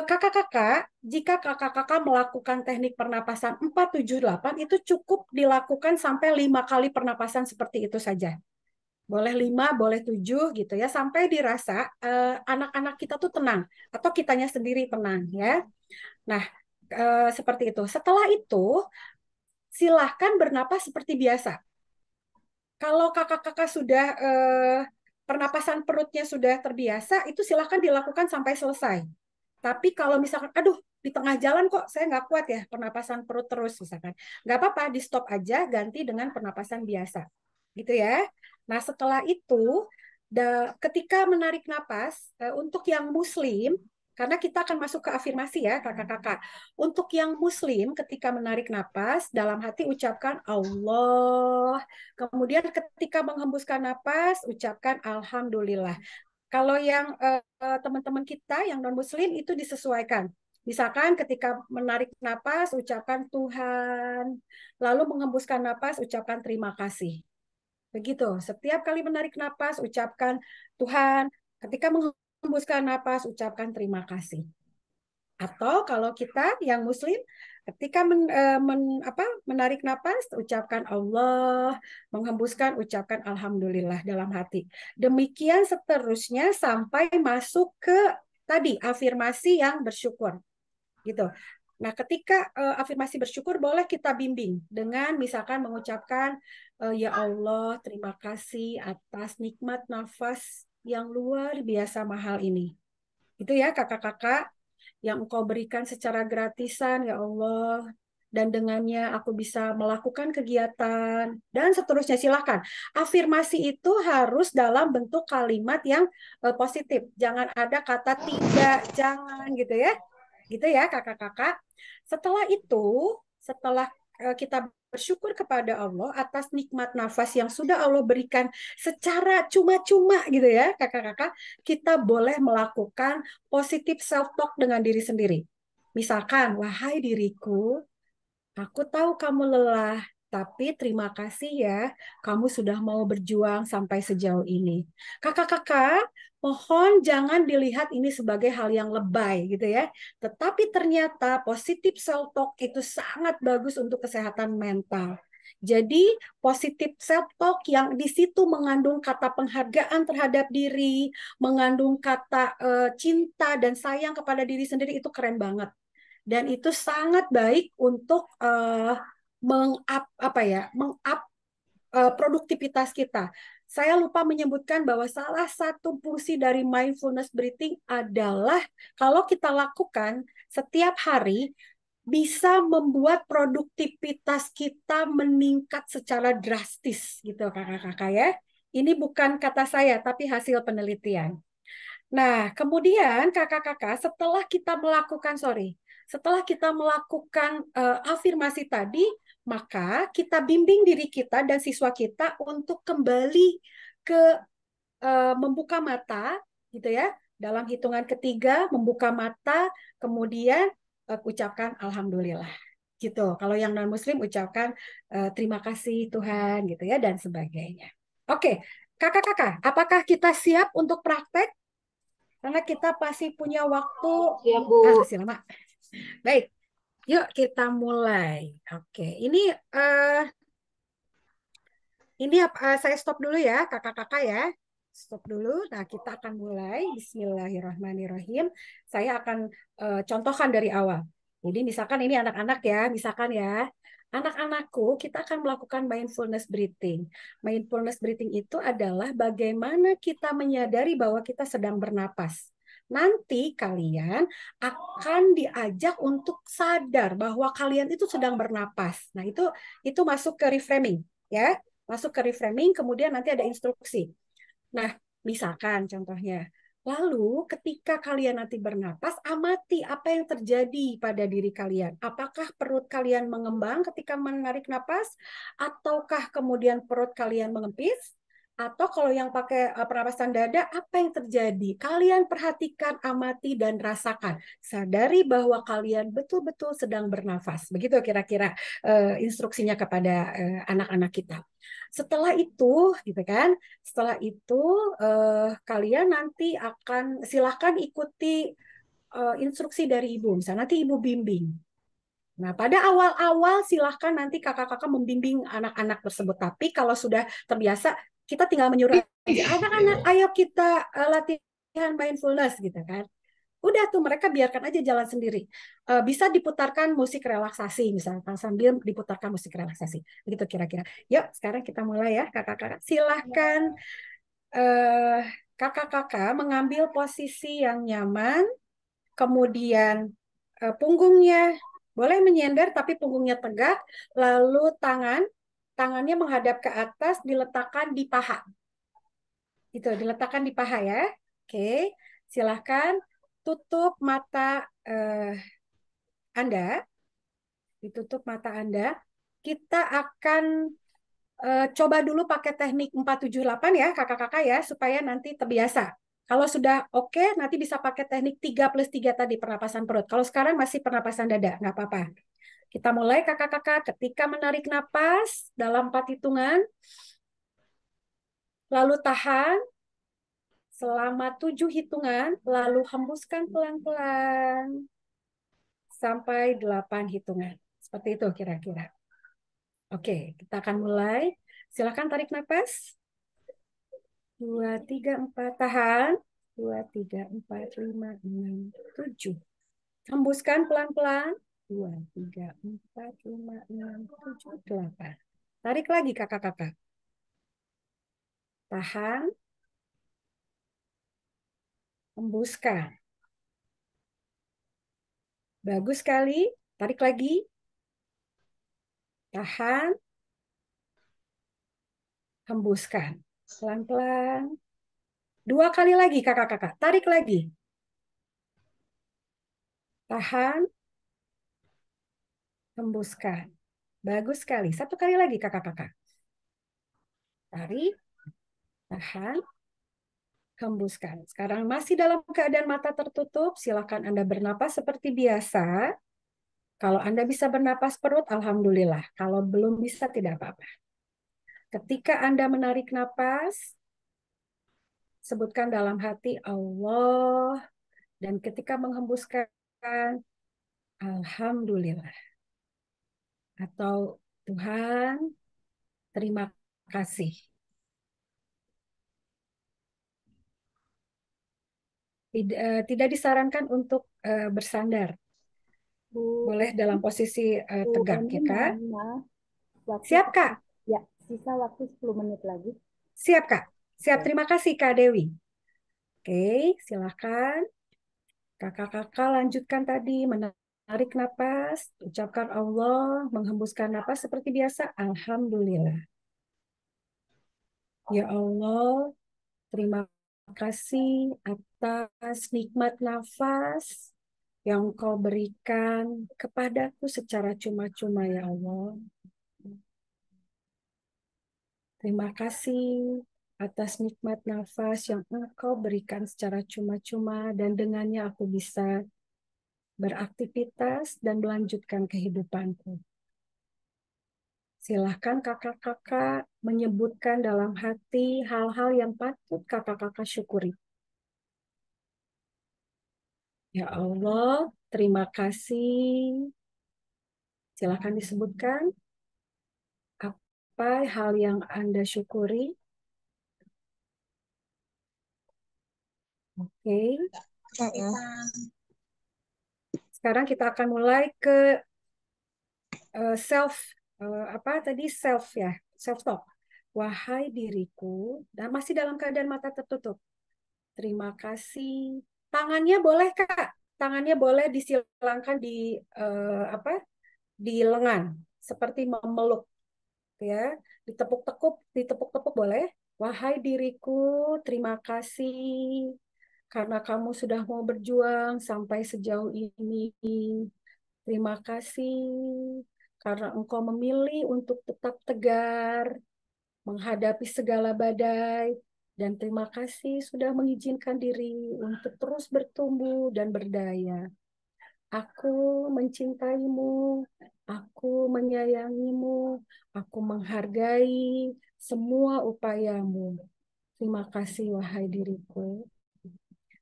S4: kakak-kakak, jika kakak-kakak melakukan teknik pernapasan 478 itu cukup dilakukan sampai 5 kali pernapasan seperti itu saja. Boleh 5, boleh 7 gitu ya, sampai dirasa anak-anak kita tuh tenang atau kitanya sendiri tenang ya. Nah, seperti itu. Setelah itu, silahkan bernapas seperti biasa. Kalau kakak-kakak sudah pernapasan perutnya sudah terbiasa, itu silahkan dilakukan sampai selesai. Tapi kalau misalkan, aduh, di tengah jalan kok saya nggak kuat ya pernapasan perut terus misalkan, nggak apa-apa, di stop aja, ganti dengan pernapasan biasa, gitu ya. Nah setelah itu, ketika menarik napas untuk yang Muslim, karena kita akan masuk ke afirmasi ya kakak-kakak. Untuk yang Muslim, ketika menarik napas, dalam hati ucapkan Allah. Kemudian ketika menghembuskan napas, ucapkan Alhamdulillah. Kalau yang teman-teman kita yang non-Muslim itu disesuaikan. Misalkan ketika menarik napas, ucapkan Tuhan. Lalu menghembuskan napas, ucapkan terima kasih. Begitu. Setiap kali menarik napas, ucapkan Tuhan. Ketika menghembuskan napas, ucapkan terima kasih. Atau kalau kita yang Muslim, ketika menarik napas, ucapkan Allah, menghembuskan, ucapkan Alhamdulillah dalam hati. Demikian seterusnya sampai masuk ke tadi afirmasi yang bersyukur, gitu. Nah, ketika afirmasi bersyukur boleh kita bimbing dengan misalkan mengucapkan ya Allah, terima kasih atas nikmat nafas yang luar biasa mahal ini. Itu ya kakak-kakak, yang Engkau berikan secara gratisan, ya Allah, dan dengannya aku bisa melakukan kegiatan, dan seterusnya. Silahkan. Afirmasi itu harus dalam bentuk kalimat yang positif. Jangan ada kata tidak, jangan gitu ya. Gitu ya kakak-kakak. Setelah itu, setelah kita bersyukur kepada Allah atas nikmat nafas yang sudah Allah berikan secara cuma-cuma gitu ya kakak-kakak, kita boleh melakukan positive self-talk dengan diri sendiri. Misalkan, wahai diriku, aku tahu kamu lelah, tapi terima kasih ya, kamu sudah mau berjuang sampai sejauh ini. Kakak-kakak, mohon jangan dilihat ini sebagai hal yang lebay gitu ya. Tetapi ternyata positive self-talk itu sangat bagus untuk kesehatan mental. Jadi positive self-talk yang di situ mengandung kata penghargaan terhadap diri, mengandung kata cinta dan sayang kepada diri sendiri, itu keren banget. Dan itu sangat baik untuk meng-up produktivitas kita. Saya lupa menyebutkan bahwa salah satu fungsi dari mindfulness breathing adalah kalau kita lakukan setiap hari bisa membuat produktivitas kita meningkat secara drastis gitu kakak-kakak ya. Ini bukan kata saya tapi hasil penelitian. Nah, kemudian kakak-kakak setelah kita melakukan afirmasi tadi, maka kita bimbing diri kita dan siswa kita untuk kembali ke membuka mata, gitu ya. Dalam hitungan ketiga, membuka mata, kemudian ucapkan Alhamdulillah. Gitu. Kalau yang non-Muslim ucapkan terima kasih Tuhan, gitu ya, dan sebagainya. Oke, kakak-kakak, apakah kita siap untuk praktek? Karena kita pasti punya waktu.
S7: Siap, Bu.
S4: Masih lama. Baik, yuk kita mulai. Oke, ini saya stop dulu ya, kakak-kakak ya. Stop dulu. Nah, kita akan mulai. Bismillahirrahmanirrahim. Saya akan contohkan dari awal. Jadi misalkan ini anak-anak ya, misalkan ya. Anak-anakku, kita akan melakukan mindfulness breathing. Mindfulness breathing itu adalah bagaimana kita menyadari bahwa kita sedang bernapas. Nanti kalian akan diajak untuk sadar bahwa kalian itu sedang bernapas. Nah, itu masuk ke reframing, ya. Masuk ke reframing, kemudian nanti ada instruksi. Nah, misalkan contohnya, lalu ketika kalian nanti bernapas, amati apa yang terjadi pada diri kalian. Apakah perut kalian mengembang ketika menarik napas? Ataukah kemudian perut kalian mengempis? Atau kalau yang pakai pernapasan dada, apa yang terjadi? Kalian perhatikan, amati, dan rasakan. Sadari bahwa kalian betul-betul sedang bernafas. Begitu kira-kira instruksinya kepada anak-anak kita. Setelah itu, gitu kan? Setelah itu kalian nanti akan silahkan ikuti instruksi dari ibu. Misalnya nanti ibu bimbing. Nah, pada awal-awal silahkan nanti kakak-kakak membimbing anak-anak tersebut. Tapi kalau sudah terbiasa, kita tinggal menyuruh aja, anak-anak, ayo kita latihan mindfulness gitu kan. Udah tuh mereka biarkan aja jalan sendiri. Bisa diputarkan musik relaksasi misalkan sambil diputarkan musik relaksasi. Begitu kira-kira. Yuk, sekarang kita mulai ya, kakak-kakak. Silahkan kakak-kakak mengambil posisi yang nyaman, kemudian punggungnya boleh menyender tapi punggungnya tegak, lalu tangannya menghadap ke atas, diletakkan di paha. Itu, diletakkan di paha ya. Oke, silahkan tutup mata Anda. Ditutup mata Anda. Kita akan coba dulu pakai teknik 478 ya, kakak-kakak ya, supaya nanti terbiasa. Kalau sudah oke, nanti bisa pakai teknik 3+3 tadi, pernapasan perut. Kalau sekarang masih pernapasan dada, nggak apa-apa. Kita mulai kakak-kakak ketika menarik napas dalam 4 hitungan, lalu tahan selama 7 hitungan, lalu hembuskan pelan-pelan sampai 8 hitungan. Seperti itu kira-kira. Oke, kita akan mulai. Silakan tarik napas. 2, 3, 4, tahan. 2, 3, 4, 5, 6, 7. Hembuskan pelan-pelan. 2, 3, 4, 5, 6, 7, 8. Tarik lagi kakak-kakak. Tahan. Hembuskan. Bagus sekali. Tarik lagi. Tahan. Hembuskan. Pelan-pelan. 2 kali lagi kakak-kakak. Tarik lagi. Tahan. Hembuskan. Bagus sekali. 1 kali lagi kakak-kakak. Tarik. Tahan. Hembuskan. Sekarang masih dalam keadaan mata tertutup. Silakan Anda bernapas seperti biasa. Kalau Anda bisa bernapas perut, alhamdulillah. Kalau belum bisa, tidak apa-apa. Ketika Anda menarik napas, sebutkan dalam hati Allah. Dan ketika menghembuskan, alhamdulillah. Atau Tuhan, terima kasih. Tidak disarankan untuk bersandar. Boleh dalam posisi tegak ya Kak. Siap Kak?
S1: Ya, sisa waktu 10 menit lagi.
S4: Siap Kak. Siap, terima kasih Kak Dewi. Oke, silakan. Kakak-kakak lanjutkan tadi menarik napas, ucapkan Allah, menghembuskan napas seperti biasa. Alhamdulillah. Ya Allah, terima kasih atas nikmat nafas yang Kau berikan kepadaku secara cuma-cuma ya Allah. Terima kasih atas nikmat nafas yang Engkau berikan secara cuma-cuma dan dengannya aku bisa beraktivitas dan melanjutkan kehidupanku. Silahkan kakak-kakak menyebutkan dalam hati hal-hal yang patut kakak-kakak syukuri. Ya Allah, terima kasih. Silahkan disebutkan apa hal yang Anda syukuri. Oke. Sekarang kita akan mulai ke self self ya, self talk. Wahai diriku, dan masih dalam keadaan mata tertutup. Terima kasih. Tangannya boleh Kak, tangannya boleh disilangkan di di lengan seperti memeluk ya, ditepuk-tepuk boleh. Wahai diriku, terima kasih karena kamu sudah mau berjuang sampai sejauh ini. Terima kasih karena engkau memilih untuk tetap tegar, menghadapi segala badai, dan terima kasih sudah mengizinkan diri untuk terus bertumbuh dan berdaya. Aku mencintaimu, aku menyayangimu, aku menghargai semua upayamu. Terima kasih, wahai diriku.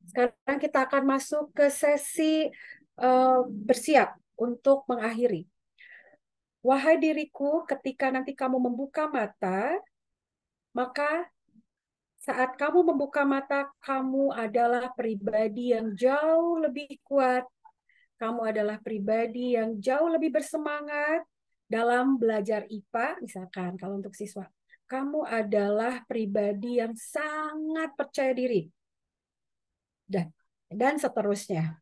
S4: Sekarang kita akan masuk ke sesi bersiap untuk mengakhiri. Wahai diriku, ketika nanti kamu membuka mata, maka saat kamu membuka mata, kamu adalah pribadi yang jauh lebih kuat. Kamu adalah pribadi yang jauh lebih bersemangat dalam belajar IPA, misalkan kalau untuk siswa. Kamu adalah pribadi yang sangat percaya diri. Dan seterusnya.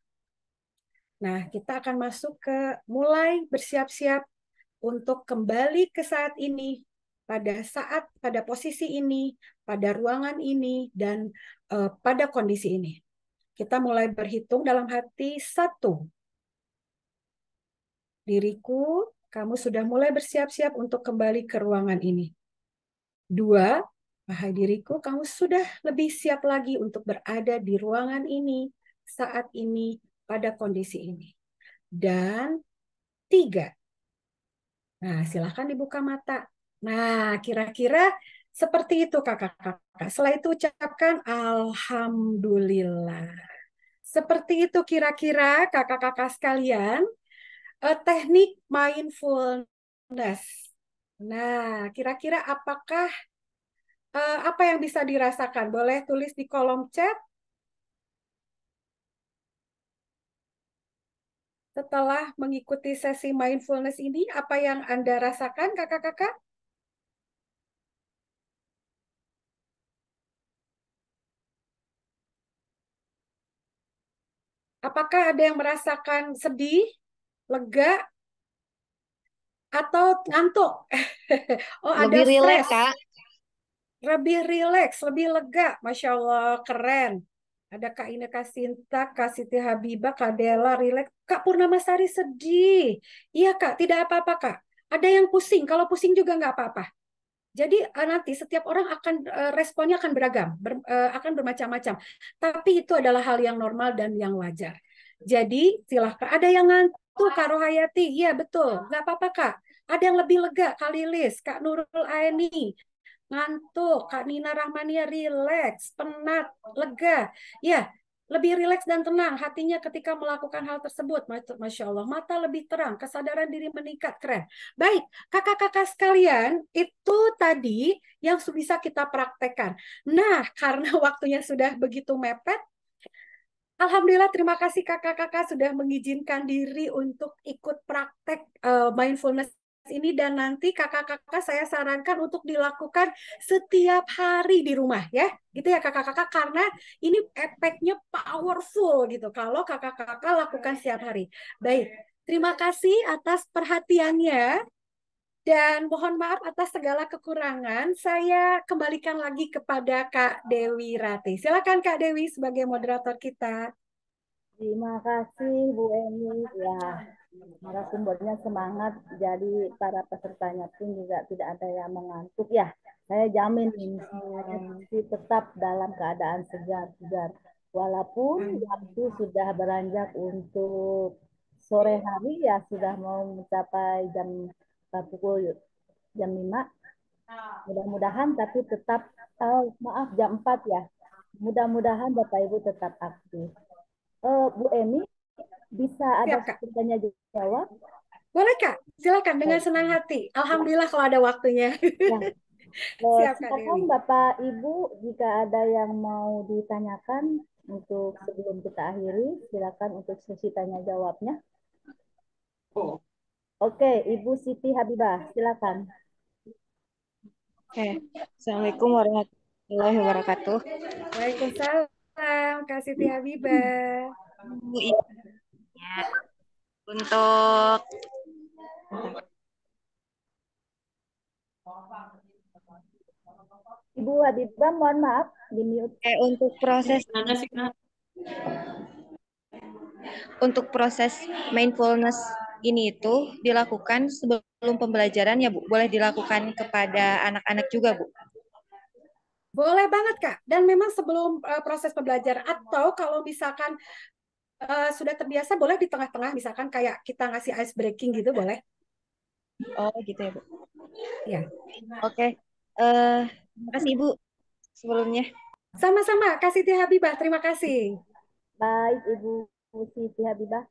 S4: Nah, kita akan masuk ke mulai bersiap-siap untuk kembali ke saat ini, pada posisi ini, pada ruangan ini, dan pada kondisi ini. Kita mulai berhitung dalam hati. 1. Diriku, kamu sudah mulai bersiap-siap untuk kembali ke ruangan ini. 2. Wahai diriku, kamu sudah lebih siap lagi untuk berada di ruangan ini, saat ini, pada kondisi ini. Dan 3. Nah, silahkan dibuka mata. Nah, kira-kira seperti itu kakak-kakak. Setelah itu ucapkan Alhamdulillah. Seperti itu kira-kira kakak-kakak sekalian, teknik mindfulness. Nah, kira-kira apakah apa yang bisa dirasakan? Boleh tulis di kolom chat. Setelah mengikuti sesi mindfulness ini, apa yang Anda rasakan, kakak-kakak? Apakah ada yang merasakan sedih, lega, atau ngantuk? Oh, ada
S12: Lebih rileks,
S4: stres.
S12: Kak.
S4: Lebih rileks, lebih lega. Masya Allah, keren. Ada Kak Ineka Sinta, Kak Siti Habibah, Kak Dela, rileks. Kak Purnamasari sedih. Iya Kak, tidak apa-apa Kak. Ada yang pusing, kalau pusing juga nggak apa-apa. Jadi nanti setiap orang akan responnya akan beragam, akan bermacam-macam. Tapi itu adalah hal yang normal dan yang wajar. Jadi silahkan. Ada yang ngantuk, Kak Rohayati. Iya betul, nggak apa-apa Kak. Ada yang lebih lega, Kak Lilis, Kak Nurul Aini. Ngantuk, Kak Nina Rahmania rileks, penat, lega. Ya, lebih rileks dan tenang hatinya ketika melakukan hal tersebut. Masya Allah, mata lebih terang, kesadaran diri meningkat, keren. Baik, kakak-kakak sekalian, itu tadi yang bisa kita praktekkan. Nah, karena waktunya sudah begitu mepet, alhamdulillah, terima kasih kakak-kakak sudah mengizinkan diri untuk ikut praktek mindfulness ini, dan nanti kakak-kakak saya sarankan untuk dilakukan setiap hari di rumah ya. Gitu ya kakak-kakak, karena ini efeknya powerful gitu kalau kakak-kakak lakukan setiap hari. Baik, terima kasih atas perhatiannya. Dan mohon maaf atas segala kekurangan. Saya kembalikan lagi kepada Kak Dewi Rati. Silakan Kak Dewi sebagai moderator kita.
S1: Terima kasih Bu Eni. Ya, narasumbernya semangat. Jadi para pesertanya pun juga tidak ada yang mengantuk ya. Saya jamin ini semuanya tetap dalam keadaan segar-segar. Walaupun waktu sudah beranjak untuk sore hari ya, sudah mau mencapai pukul jam 5. Mudah-mudahan tapi tetap maaf jam 4 ya. Mudah-mudahan Bapak Ibu tetap aktif. Bu Emi bisa ada tanya jawab?
S4: Boleh Kak, silakan dengan senang hati. Alhamdulillah kalau ada waktunya.
S1: Ya.
S4: Siap Kak
S1: Silakan
S4: Dewi.
S1: Bapak Ibu jika ada yang mau ditanyakan untuk sebelum kita akhiri, silakan untuk sesi tanya jawabnya. Oke, Ibu Siti Habibah, silakan.
S12: Oke, Assalamualaikum warahmatullahi wabarakatuh.
S4: Waalaikumsalam, Kak Siti Habibah.
S12: Ya, untuk
S1: Ibu Habibah, mohon maaf, di-mute.
S12: untuk proses mindfulness
S11: ini itu dilakukan sebelum pembelajaran ya Bu? Boleh dilakukan kepada anak-anak juga Bu?
S4: Boleh banget Kak. Dan memang sebelum proses pembelajaran atau kalau misalkan sudah terbiasa boleh di tengah-tengah misalkan kayak kita ngasih ice breaking gitu boleh.
S11: Oh gitu ya Bu.
S4: Ya.
S11: Oke. Terima kasih Ibu sebelumnya.
S4: Sama-sama Kak Siti Habibah. Terima kasih.
S1: Baik Ibu Siti Habibah.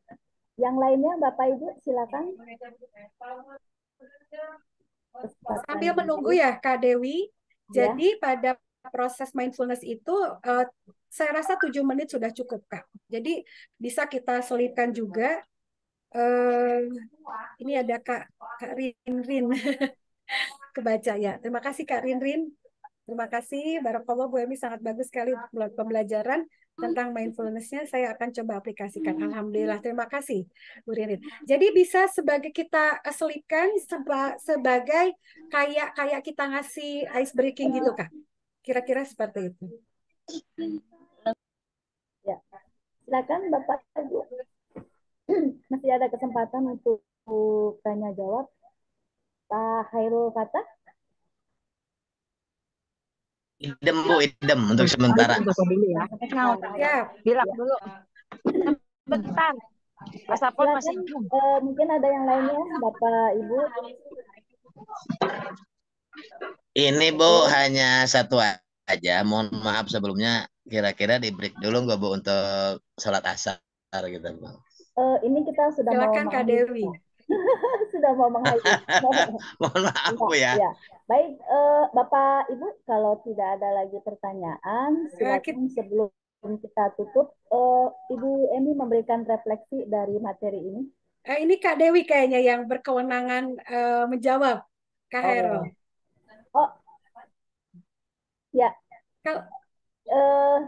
S1: Yang lainnya Bapak Ibu silakan.
S4: Sambil menunggu ya Kak Dewi.
S1: Ya.
S4: Jadi pada proses mindfulness itu saya rasa 7 menit sudah cukup Kak. Jadi bisa kita selipkan juga. Ini ada Kak Rinrin. Kebaca ya. Terima kasih Kak Rinrin. Terima kasih. Barakallah Bu Emi sangat bagus sekali pembelajaran tentang mindfulness-nya. Saya akan coba aplikasikan. Alhamdulillah. Terima kasih Bu Rinrin. Jadi bisa sebagai kita selipkan sebagai kayak kita ngasih ice breaking gitu Kak. Kira-kira seperti itu.
S1: Ya. Silakan Bapak Ibu. Masih ada kesempatan untuk tanya jawab. Pak Khairul Fatah.
S6: Idem Bu, idem untuk sementara.
S4: Ya,
S12: bilang dulu. Bentar. Paspor masih
S1: mungkin ada yang lainnya, Bapak Ibu.
S6: Ini Bu hanya satu aja. Mohon maaf sebelumnya. Kira-kira di break dulu nggak Bu untuk sholat asar gitu Bu.
S1: Ini kita sudah
S4: silakan Kak Dewi.
S1: Sudah mau mengakhiri.
S6: Mohon maaf Bu ya.
S1: Ya. Baik, Bapak Ibu, kalau tidak ada lagi pertanyaan, silakan sebelum kita tutup, Ibu Emi memberikan refleksi dari materi ini.
S4: Ini Kak Dewi kayaknya yang berkewenangan menjawab, Kak Hairul.
S1: Oh, ya.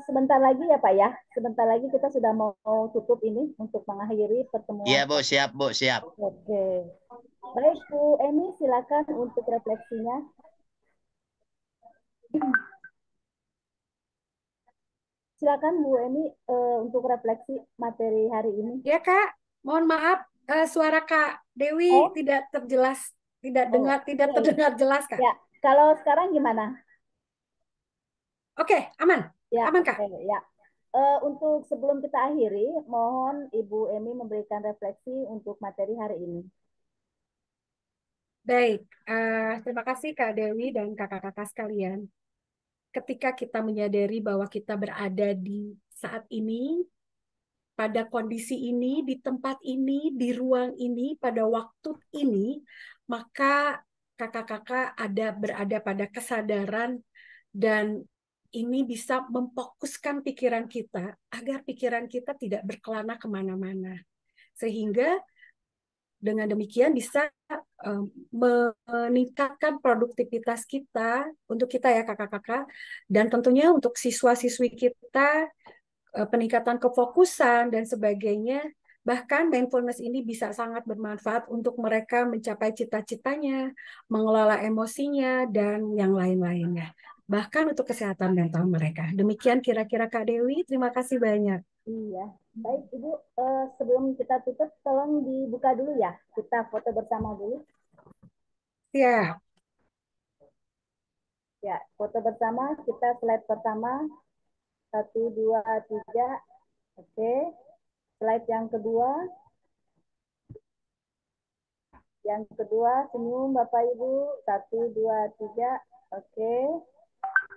S1: Sebentar lagi ya Pak ya. Sebentar lagi kita sudah mau tutup ini untuk mengakhiri pertemuan.
S6: Iya Bu, siap Bu, siap.
S1: Oke. Baik Bu Emi, silakan untuk refleksinya. Silakan Bu Emi untuk refleksi materi hari ini.
S4: Ya Kak, mohon maaf suara Kak Dewi tidak terjelas, tidak terdengar jelas Kak.
S1: Ya, kalau sekarang gimana?
S4: Oke, aman.
S1: Ya,
S4: aman Kak.
S1: Ya. Untuk sebelum kita akhiri, mohon Ibu Emi memberikan refleksi untuk materi hari ini.
S4: Baik, terima kasih Kak Dewi dan kakak-kakak sekalian. Ketika kita menyadari bahwa kita berada di saat ini, pada kondisi ini, di tempat ini, di ruang ini, pada waktu ini, maka kakak-kakak berada pada kesadaran dan ini bisa memfokuskan pikiran kita agar pikiran kita tidak berkelana kemana-mana. Sehingga dengan demikian bisa meningkatkan produktivitas kita untuk kita ya kakak-kakak, dan tentunya untuk siswa-siswi kita peningkatan kefokusan dan sebagainya. Bahkan mindfulness ini bisa sangat bermanfaat untuk mereka mencapai cita-citanya, mengelola emosinya, dan yang lain-lainnya. Bahkan untuk kesehatan mental mereka. Demikian kira-kira Kak Dewi. Terima kasih banyak.
S1: Iya. Baik Ibu, sebelum kita tutup, tolong dibuka dulu ya. Kita foto bersama dulu.
S4: Ya.
S1: Ya, foto bersama. Kita slide pertama. 1, 2, 3. Oke. Slide yang kedua. Yang kedua, senyum Bapak Ibu. 1, 2, 3. Oke.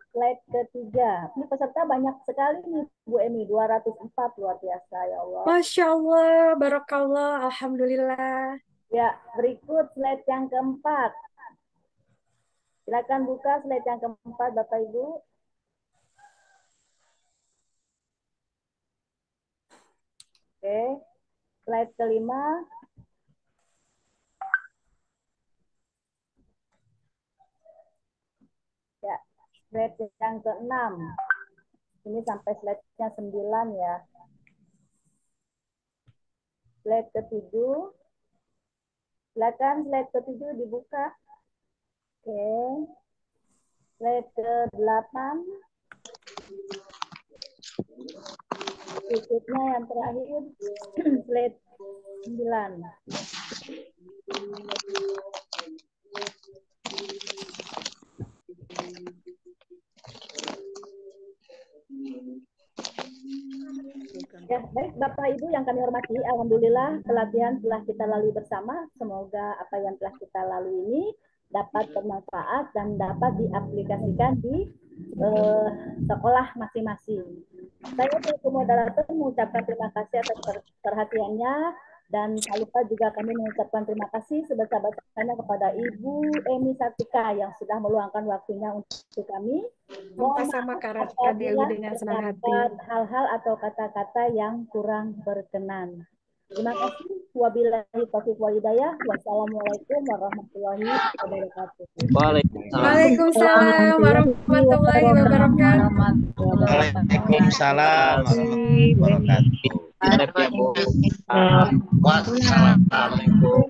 S1: Slide ketiga. Ini peserta banyak sekali nih Bu Emi. 204, luar biasa ya Allah.
S4: Masya Allah, barakallah, alhamdulillah.
S1: Ya, berikut slide yang keempat. Silakan buka slide yang keempat Bapak Ibu. Oke. Slide kelima. Ya, slide yang keenam. Ini sampai slide-nya 9 ya. Slide ketujuh. Silakan slide ketujuh dibuka. Oke. Slide ke-8. Berikutnya yang terakhir slide 9. Ya, baik Bapak Ibu yang kami hormati, alhamdulillah pelatihan telah kita lalui bersama. Semoga apa yang telah kita lalui ini dapat bermanfaat dan dapat diaplikasikan di sekolah masing-masing. Saya sebagai moderator mengucapkan terima kasih atas perhatiannya dan tak lupa juga kami mengucapkan terima kasih sebesar-besarnya kepada Ibu Emi Sartika yang sudah meluangkan waktunya untuk kami.
S4: Sama Kak Dewi dengan senang hati.
S1: Hal-hal atau kata-kata yang kurang berkenan. Terima kasih. Wabillahi taufiq wal hidayah. Wassalamualaikum warahmatullahi wabarakatuh.
S4: Waalaikumsalam warahmatullahi wabarakatuh.
S6: Waalaikumsalam warahmatullahi wabarakatuh. Wassalamualaikum.